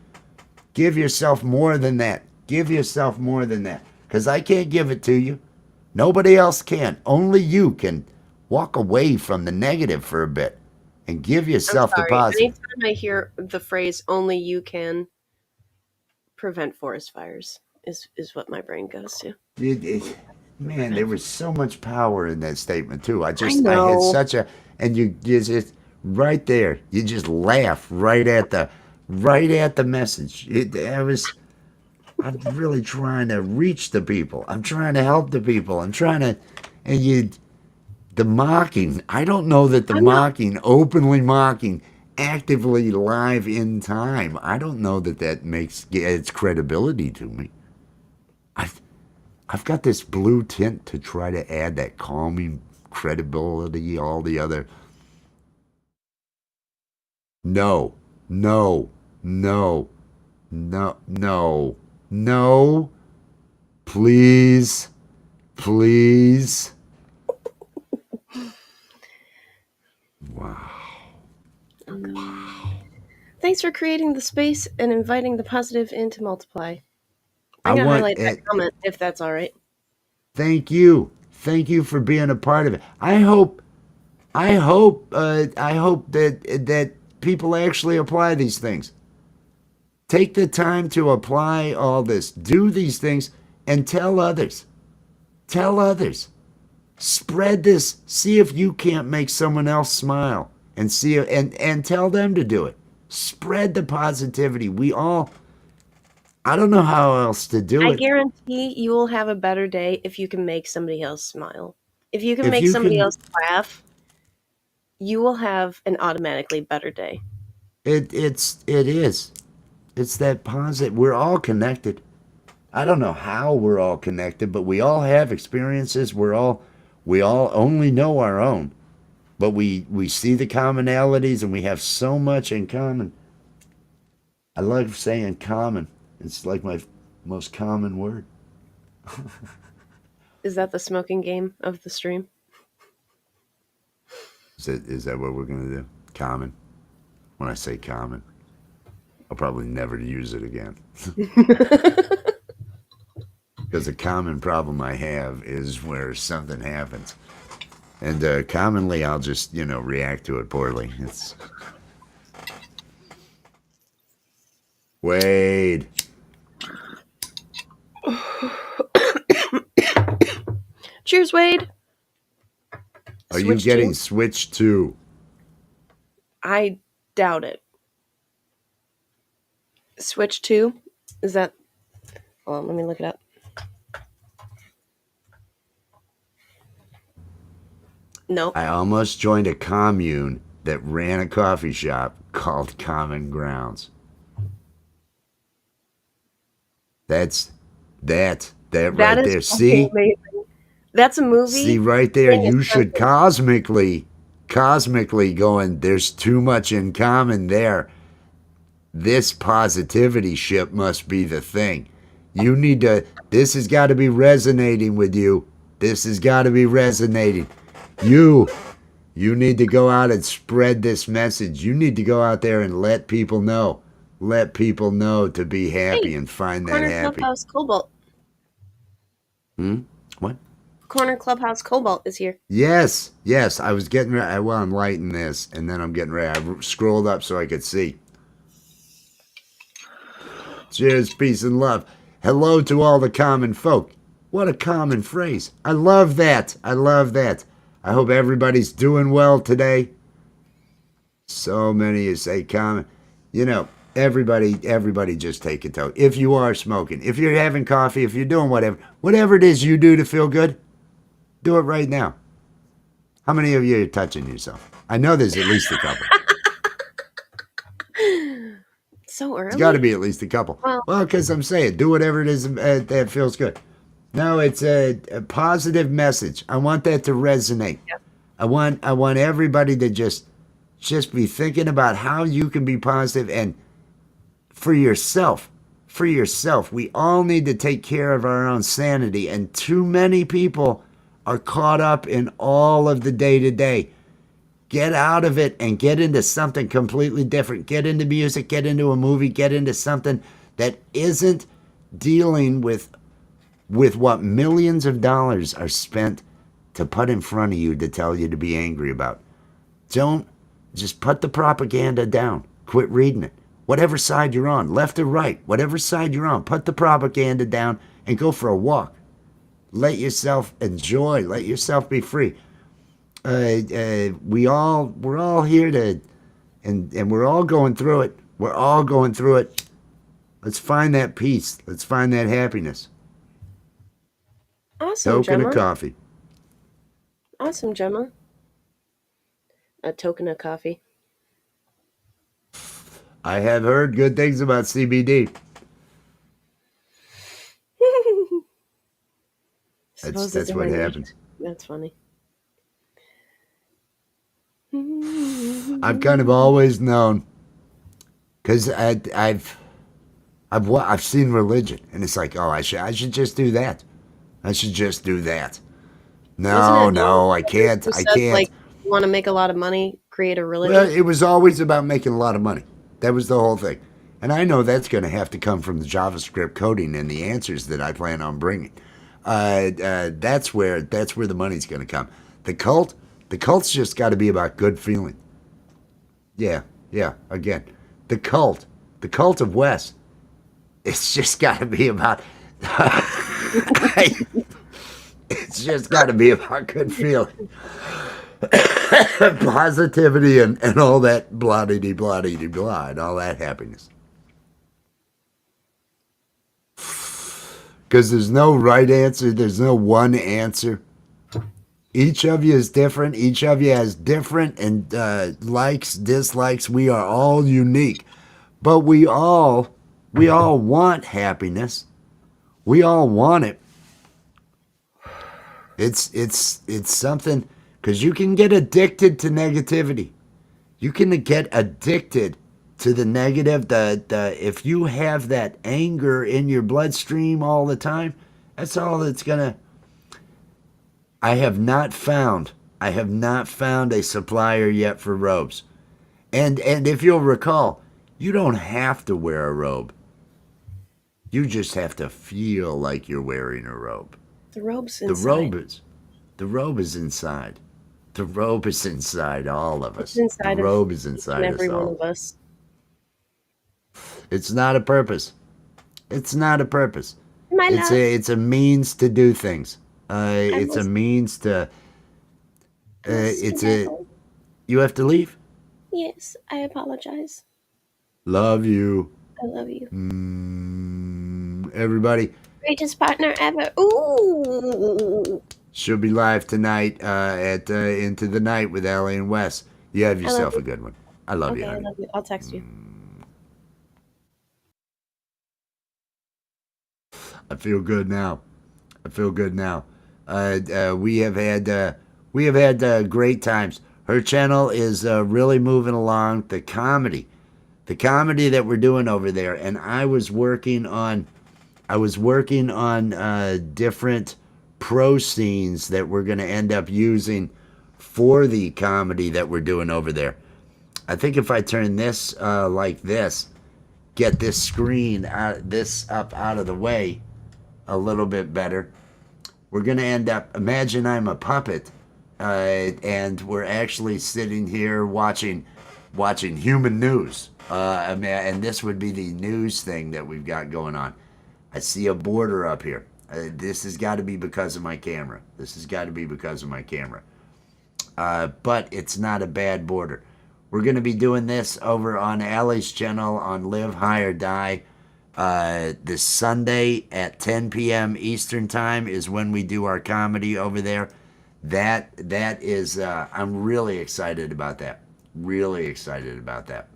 Give yourself more than that. Give yourself more than that. Because I can't give it to you. Nobody else can. Only you can walk away from the negative for a bit and give yourself the positive. Anytime I hear the phrase "only you can prevent forest fires," is what my brain goes to. Man, there was so much power in that statement too. I know. had such a, and you just right there, you just laugh right at the message. I'm really trying to reach the people. I'm trying to help the people. The mocking. I don't know that the mocking, openly mocking, actively live in time. I don't know that makes its credibility to me. I've got this blue tint to try to add that calming credibility, all the other. No, no, no, no, no, no. Please, please. Wow. Thanks for creating the space and inviting the positive in to multiply. I'm going to highlight that comment if that's all right. Thank you. Thank you for being a part of it. I hope that people actually apply these things. Take the time to apply all this. Do these things and tell others. Tell others. Spread this. See if you can't make someone else smile and see and tell them to do it. Spread the positivity. I don't know how else to do it. I guarantee you will have a better day if you can make somebody else smile. If you can make somebody else laugh, you will have an automatically better day. It is. It's that positive. We're all connected. I don't know how we're all connected, but we all have experiences. We all only know our own, but we see the commonalities and we have so much in common. I love saying common. It's like my most common word. Is that the smoking game of the stream? Is that what we're gonna do? Common. When I say common, I'll probably never use it again. Because a common problem I have is where something happens, and commonly I'll just react to it poorly. It's Wade. Cheers, Wade. Are you getting switched too? I doubt it. Switch 2? Is that... Hold on, let me look it up. No. I almost joined a commune that ran a coffee shop called Common Grounds. That right there. See? Amazing. That's a movie. See right there, you should cosmically going, there's too much in common there. This positivity ship must be the thing. This has got to be resonating with you. This has got to be resonating. You need to go out and spread this message. You need to go out there and let people know. Let people know to be happy and find that happy. Clubhouse Cobalt. What? Corner Clubhouse Cobalt is here. Yes. I was getting ready. Well, I'm lighting this, and then I'm getting ready. I scrolled up so I could see. Cheers, peace, and love. Hello to all the common folk. What a common phrase. I love that. I hope everybody's doing well today. So many you say common. Everybody just take a toke. If you are smoking, if you're having coffee, if you're doing whatever it is you do to feel good, do it right now. How many of you are touching yourself? I know there's at least a couple. So early? It's got to be at least a couple. Well, because I'm saying, do whatever it is that feels good. No, it's a positive message. I want that to resonate. Yep. I want everybody to just be thinking about how you can be positive and for yourself. For yourself. We all need to take care of our own sanity, and too many people are caught up in all of the day-to-day. Get out of it and get into something completely different. Get into music, get into a movie, get into something that isn't dealing with what millions of dollars are spent to put in front of you to tell you to be angry about. Don't just put the propaganda down. Quit reading it. Whatever side you're on, left or right, whatever side you're on, put the propaganda down and go for a walk. Let yourself enjoy. Let yourself be free. We're all here to, and we're all going through it. We're all going through it. Let's find that peace. Let's find that happiness. Awesome, Token Gemma. of coffee. Awesome, Gemma. A token of coffee. I have heard good things about CBD. That's what happens. That's funny. I've kind of always known, because I've seen religion, and it's like, oh, I should just do that. I should just do that. No, I can't. I can't. Like, you want to make a lot of money, create a religion? Well, it was always about making a lot of money. That was the whole thing. And I know that's going to have to come from the JavaScript coding and the answers that I plan on bringing. That's where the money's going to come. The cult's just got to be about good feeling. Yeah. Again, the cult of Wes. It's just got to be about. It's just got to be about good feeling, positivity, and all that blah-de-de-blah and all that happiness. Because there's no right answer. There's no one answer. Each of you is different. Each of you has different and likes, dislikes. We are all unique, but we all want happiness. We all want it. It's something, because you can get addicted to negativity. You can get addicted to the negative. If you have that anger in your bloodstream all the time, that's all that's gonna I have not found a supplier yet for robes. And if you'll recall, you don't have to wear a robe. You just have to feel like you're wearing a robe. The robe's The inside. robe is the robe is inside. The robe is inside all of It's us. The inside of robe is each and inside us every one all. of us. It's not a purpose. It's not a purpose. My love, It's a means to do things. I It's a must, means to. I must It's a. skedaddle. You have to leave. Yes, I apologize. Love you, I love you. everybody. Greatest partner ever. Ooh. She'll be live tonight at Into the Night with Allie and Wes. You have I love yourself a you. good one. I love you, Okay, I honey. love you. I'll text you. I feel good now. I feel good now. We have had great times. Her channel is really moving along. The comedy that we're doing over there, and I was working on different pro scenes that we're going to end up using for the comedy that we're doing over there. I think if I turn this like this, get this screen this up out of the way a little bit better, we're going to end up, imagine I'm a puppet, and we're actually sitting here watching human news. And this would be the news thing that we've got going on. I see a border up here. This has got to be because of my camera. This has got to be because of my camera. But it's not a bad border. We're going to be doing this over on Allie's channel on Live High or Die. This Sunday at 10 p.m. Eastern Time is when we do our comedy over there. That is, I'm really excited about that. Really excited about that.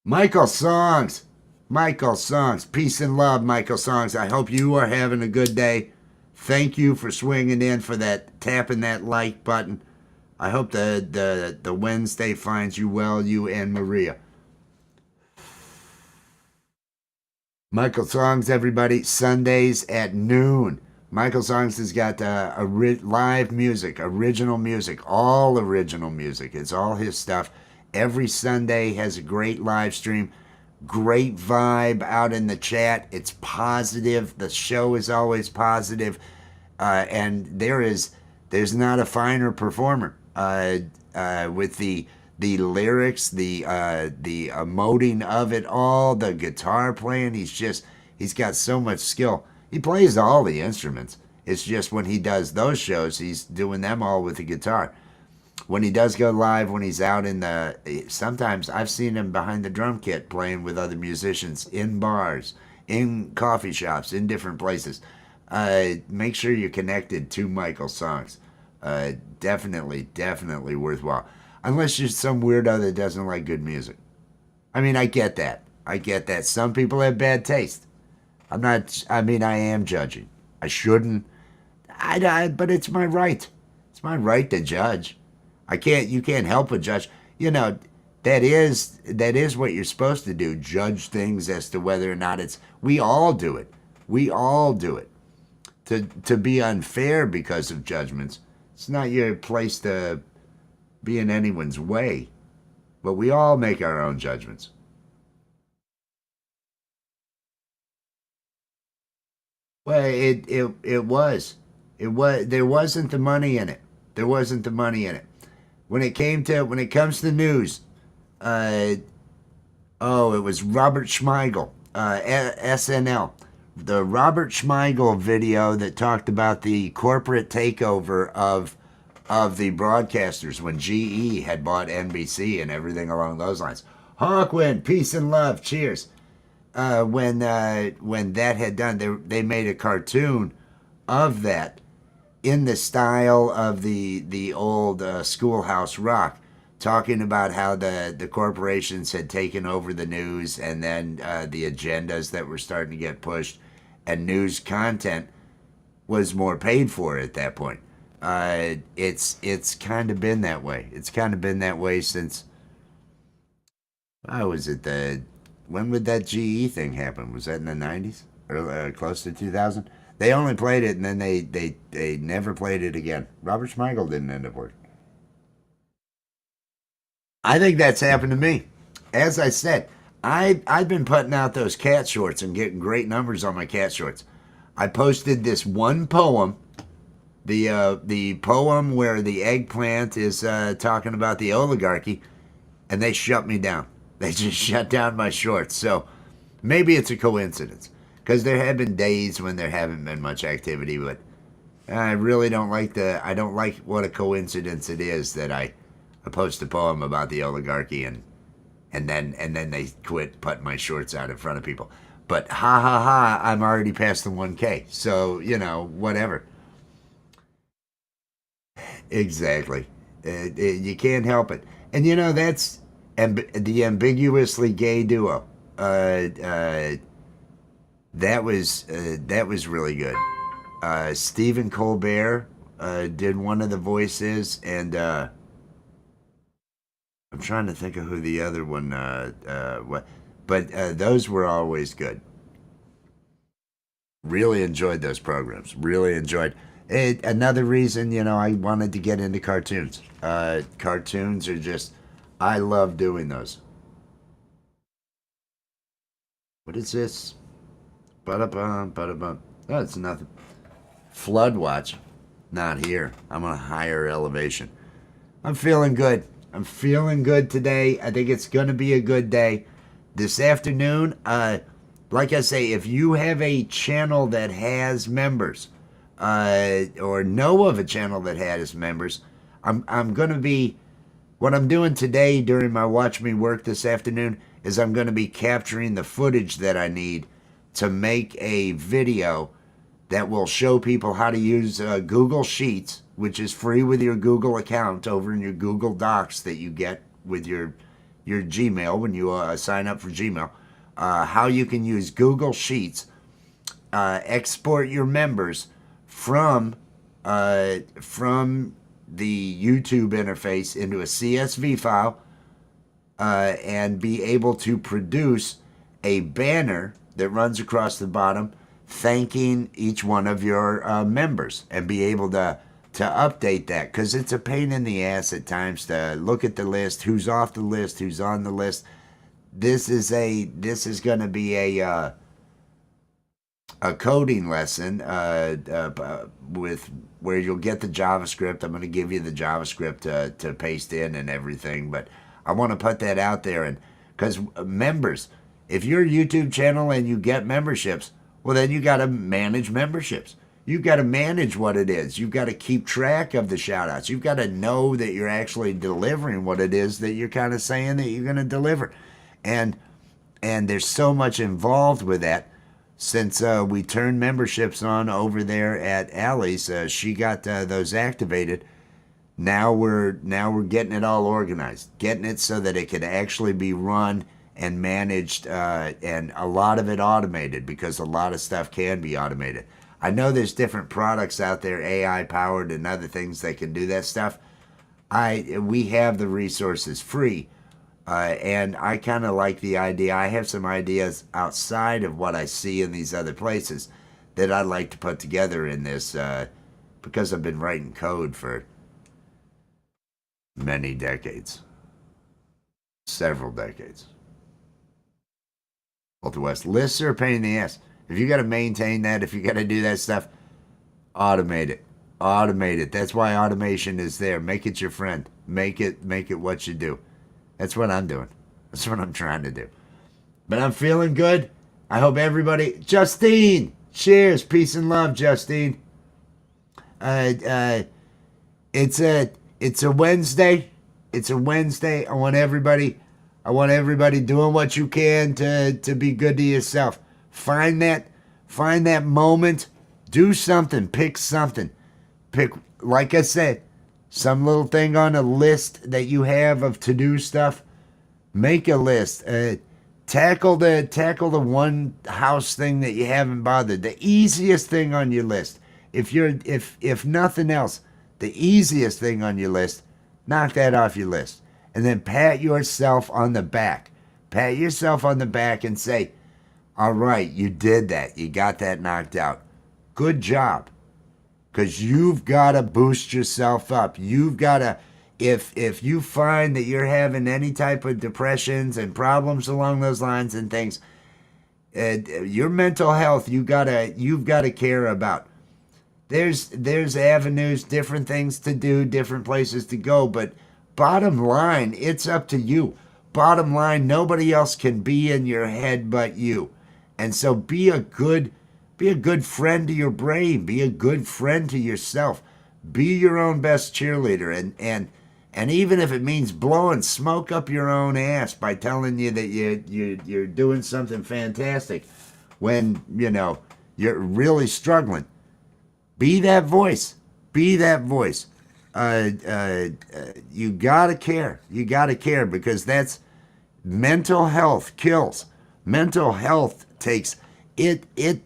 Michael Songs. Michael Songs. Peace and love, Michael Songs. I hope you are having a good day. Thank you for swinging in for that, tapping that like button. I hope the Wednesday finds you well, you and Maria. Michael Songs, everybody, Sundays at noon. Michael Songs has got live music, original music, all original music. It's all his stuff. Every Sunday has a great live stream, great vibe out in the chat. It's positive. The show is always positive, and there's not a finer performer with the lyrics, the emoting of it all, the guitar playing. He's got so much skill. He plays all the instruments. It's just when he does those shows, he's doing them all with the guitar. When he does go live, when he's out sometimes I've seen him behind the drum kit playing with other musicians in bars, in coffee shops, in different places. Make sure you're connected to Michael's songs. Definitely worthwhile. Unless you're some weirdo that doesn't like good music. I mean, I get that. Some people have bad taste. I am judging. I shouldn't. But it's my right. It's my right to judge. You can't help but judge. That is what you're supposed to do. Judge things as to whether or not we all do it. We all do it. To be unfair because of judgments, it's not your place to be in anyone's way. But we all make our own judgments. Well, it was. There wasn't the money in it. There wasn't the money in it. When it comes to news, it was Robert Schmeigel, SNL. The Robert Schmeigel video that talked about the corporate takeover of the broadcasters when GE had bought NBC and everything along those lines. Hawkwind, peace and love, cheers. When that had done, they made a cartoon of that in the style of the old Schoolhouse Rock, talking about how the corporations had taken over the news, and then the agendas that were starting to get pushed, and news content was more paid for at that point. It's kind of been that way. It's kind of been that way since. When would that GE thing happen? Was that in the 90s or close to 2000? They only played it, and then they never played it again. Robert Smigel didn't end up working. I think that's happened to me. As I said, I've been putting out those cat shorts and getting great numbers on my cat shorts. I posted this one poem, the poem where the eggplant is talking about the oligarchy, and they shut me down. They just shut down my shorts. So maybe it's a coincidence, because there have been days when there haven't been much activity, but I really don't like I don't like what a coincidence it is that I post a poem about the oligarchy and then they quit putting my shorts out in front of people. But ha ha ha, I'm already past the 1K. So, whatever. Exactly. You can't help it. And that's the ambiguously gay duo. That was really good. Stephen Colbert did one of the voices, and I'm trying to think of who the other one what, but those were always good. Really enjoyed those programs. Really enjoyed it. Another reason, I wanted to get into cartoons. Cartoons are just, I love doing those. What is this? Ba-da-bum, ba-da-bum. Oh, it's nothing. Flood watch. Not here. I'm on a higher elevation. I'm feeling good. I'm feeling good today. I think it's going to be a good day. This afternoon, like I say, if you have a channel that has members, or know of a channel that has members, I'm going to be, what I'm doing today during my Watch Me Work this afternoon is I'm going to be capturing the footage that I need to make a video that will show people how to use Google Sheets, which is free with your Google account over in your Google Docs that you get with your Gmail when you sign up for Gmail. How you can use Google Sheets, export your members from the YouTube interface into a CSV file, and be able to produce a banner that runs across the bottom thanking each one of your members, and be able to update that, because it's a pain in the ass at times to look at the list, who's off the list, who's on the list. This is going to be a coding lesson with where you'll get the JavaScript. I'm going to give you the JavaScript to paste in and everything, but I want to put that out there, and because members, if you're a YouTube channel and you get memberships, well, then you got to manage memberships. You've got to manage what it is. You've got to keep track of the shout-outs. You've got to know that you're actually delivering what it is that you're kind of saying that you're going to deliver. And there's so much involved with that. Since we turned memberships on over there at Allie's, she got those activated. Now we're getting it all organized, getting it so that it can actually be run and managed, and a lot of it automated, because a lot of stuff can be automated. I know there's different products out there, AI powered and other things that can do that stuff. We have the resources free, and I kind of like the idea. I have some ideas outside of what I see in these other places that I'd like to put together in this, because I've been writing code for many decades, several decades. Both the West lists are a pain in the ass. If you got to maintain that, if you got to do that stuff, automate it. Automate it. That's why automation is there. Make it your friend. Make it what you do. That's what I'm doing. That's what I'm trying to do. But I'm feeling good. I hope everybody. Justine, cheers, peace and love, Justine. It's a Wednesday. It's a Wednesday. I want everybody doing what you can to be good to yourself. Find that moment. Do something. Pick something. Pick, like I said, some little thing on a list that you have of to-do stuff. Make a list. Tackle the one house thing that you haven't bothered. The easiest thing on your list. If nothing else, the easiest thing on your list, knock that off your list. And then pat yourself on the back. Pat yourself on the back and say, all right, you did that. You got that knocked out. good job. Because you've got to boost yourself up. You've got to, if you find that you're having any type of depressions and problems along those lines and things, your mental health, you've got to care about. There's avenues, different things to do, different places to go, but bottom line, it's up to you. Bottom line, nobody else can be in your head but you. And so be a good friend to your brain. Be a good friend to yourself. Be your own best cheerleader. And even if it means blowing smoke up your own ass by telling you that you're doing something fantastic when, you're really struggling, be that voice. Be that voice. You gotta care. You gotta care, because that's mental health kills. Mental health takes it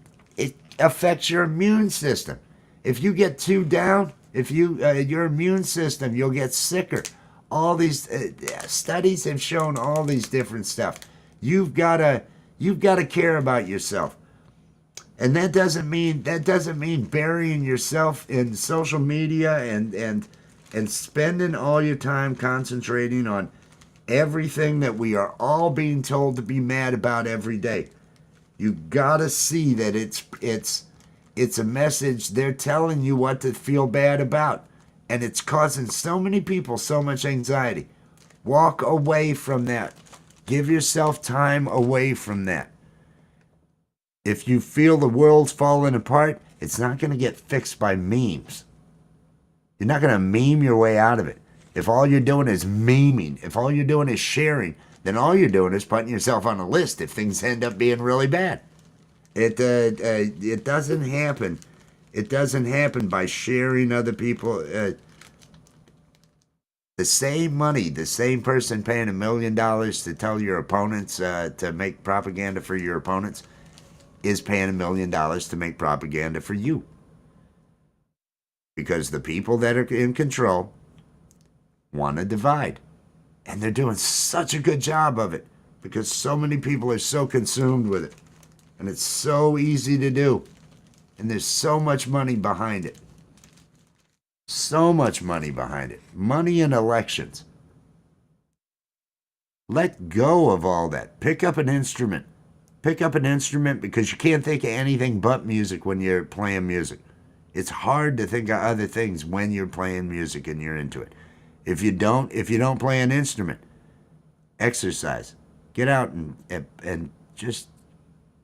affects your immune system. If you get too down, if your immune system, you'll get sicker. All these studies have shown all these different stuff. You've gotta care about yourself. And that doesn't mean burying yourself in social media and spending all your time concentrating on everything that we are all being told to be mad about every day. You gotta see that it's a message. They're telling you what to feel bad about, and it's causing so many people so much anxiety. Walk away from that. Give yourself time away from that. If you feel the world's falling apart, it's not going to get fixed by memes. You're not going to meme your way out of it. If all you're doing is memeing, if all you're doing is sharing, then all you're doing is putting yourself on a list if things end up being really bad. It doesn't happen. It doesn't happen by sharing other people. The same money, the same person paying $1 million to tell your opponents, to make propaganda for your opponents, is paying $1 million to make propaganda for you. Because the people that are in control want to divide. And they're doing such a good job of it, because so many people are so consumed with it. And it's so easy to do. And there's so much money behind it. So much money behind it. Money in elections. Let go of all that. Pick up an instrument. Pick up an instrument, because you can't think of anything but music when you're playing music. It's hard to think of other things when you're playing music and you're into it. If you don't play an instrument, exercise. Get out and just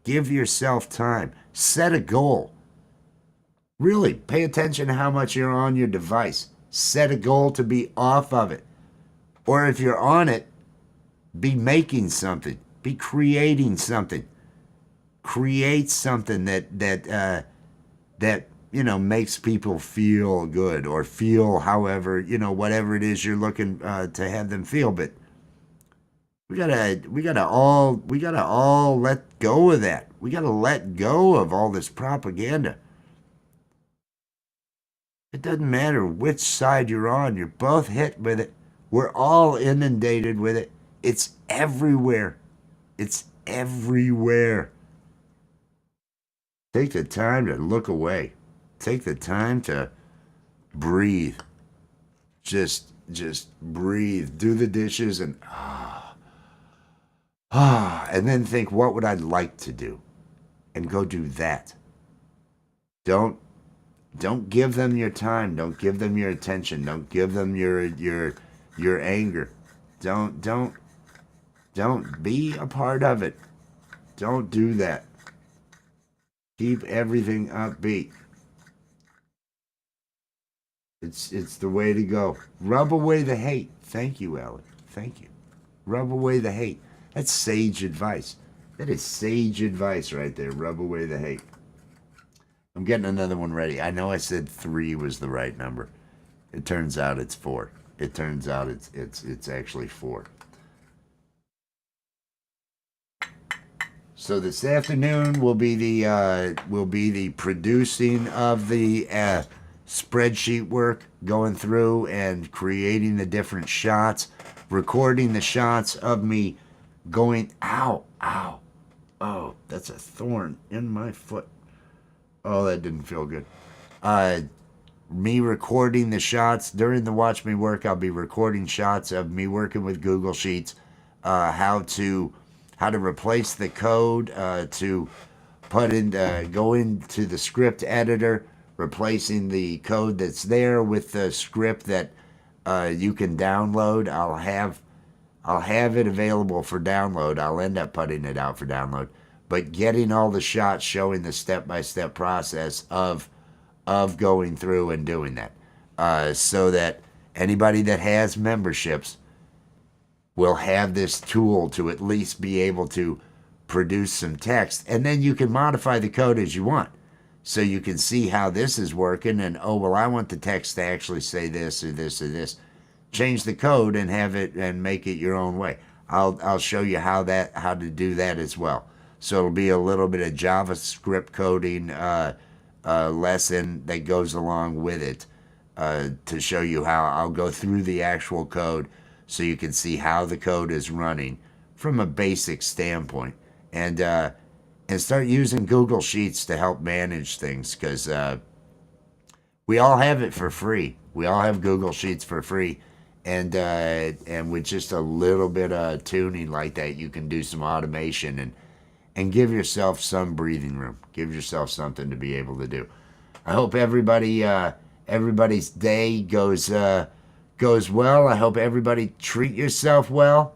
give yourself time. Set a goal. Really, pay attention to how much you're on your device. Set a goal to be off of it. Or if you're on it, be making something. Be creating something. Create something that makes people feel good, or feel however, whatever it is you're looking to have them feel. But we gotta all let go of that. We gotta let go of all this propaganda. It doesn't matter which side you're on. You're both hit with it. We're all inundated with it. It's everywhere. It's everywhere. Take the time to look away. Take the time to breathe. Just breathe. Do the dishes and and then think, what would I like to do? And go do that. Don't give them your time. Don't give them your attention. Don't give them your anger. Don't be a part of it. Don't do that. Keep everything upbeat. It's the way to go. Rub away the hate. Thank you, Ellen. Thank you. Rub away the hate. That's sage advice. That is sage advice right there. Rub away the hate. I'm getting another one ready. I know I said 3 was the right number. It turns out it's 4. It turns out it's actually 4. So this afternoon will be the producing of the spreadsheet work, going through and creating the different shots, recording the shots of me going, ow, oh, that's a thorn in my foot. Oh, that didn't feel good. Me recording the shots during the Watch Me Work. I'll be recording shots of me working with Google Sheets, how to replace the code, to put in go into the script editor, replacing the code that's there with the script that you can download. I'll have it available for download. I'll end up putting it out for download, but getting all the shots showing the step-by-step process of going through and doing that, so that anybody that has memberships will have this tool to at least be able to produce some text, and then you can modify the code as you want. So you can see how this is working, and oh well, I want the text to actually say this or this or this. Change the code and have it and make it your own way. I'll show you how to do that as well. So it'll be a little bit of JavaScript coding lesson that goes along with it, to show you how I'll go through the actual code so you can see how the code is running from a basic standpoint, and start using Google Sheets to help manage things, because we all have it for free. We all have Google Sheets for free, and with just a little bit of tuning like that, you can do some automation and give yourself some breathing room. Give yourself something to be able to do. I hope everybody's day goes well. I hope everybody treat yourself well.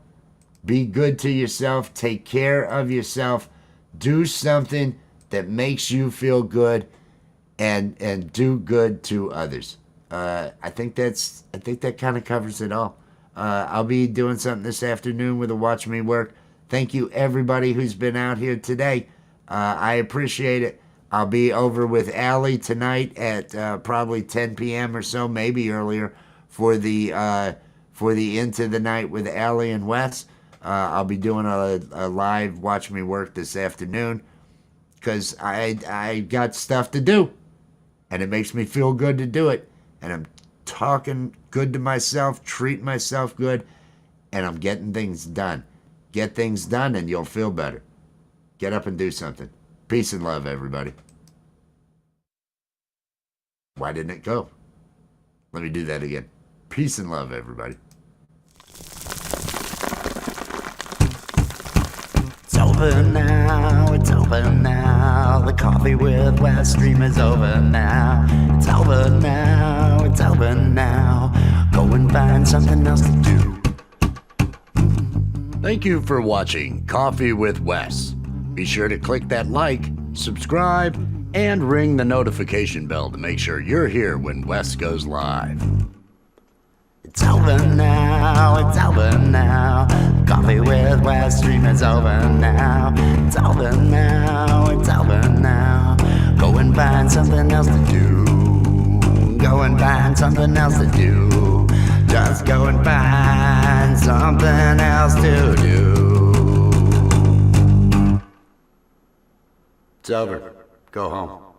Be good to yourself. Take care of yourself. Do something that makes you feel good, and do good to others. I think that kind of covers it all. I'll be doing something this afternoon with a Watch Me Work. Thank you, everybody who's been out here today. I appreciate it. I'll be over with Allie tonight at probably 10 p.m. or so, maybe earlier, for the Into the Night with Allie and Wes. I'll be doing a live Watch Me Work this afternoon, because I got stuff to do, and it makes me feel good to do it. And I'm talking good to myself, treating myself good, and I'm getting things done. Get things done and you'll feel better. Get up and do something. Peace and love, everybody. Why didn't it go? Let me do that again. Peace and love, everybody. It's over now, it's over now. The Coffee with Wes stream is over now. It's over now, it's over now. Go and find something else to do. Thank you for watching Coffee with Wes. Be sure to click that like, subscribe, and ring the notification bell to make sure you're here when Wes goes live. It's over now, it's over now. Coffee with Wes stream is over now. It's over now, it's over now. Go and find something else to do. Go and find something else to do. Just go and find something else to do. It's over. Go home.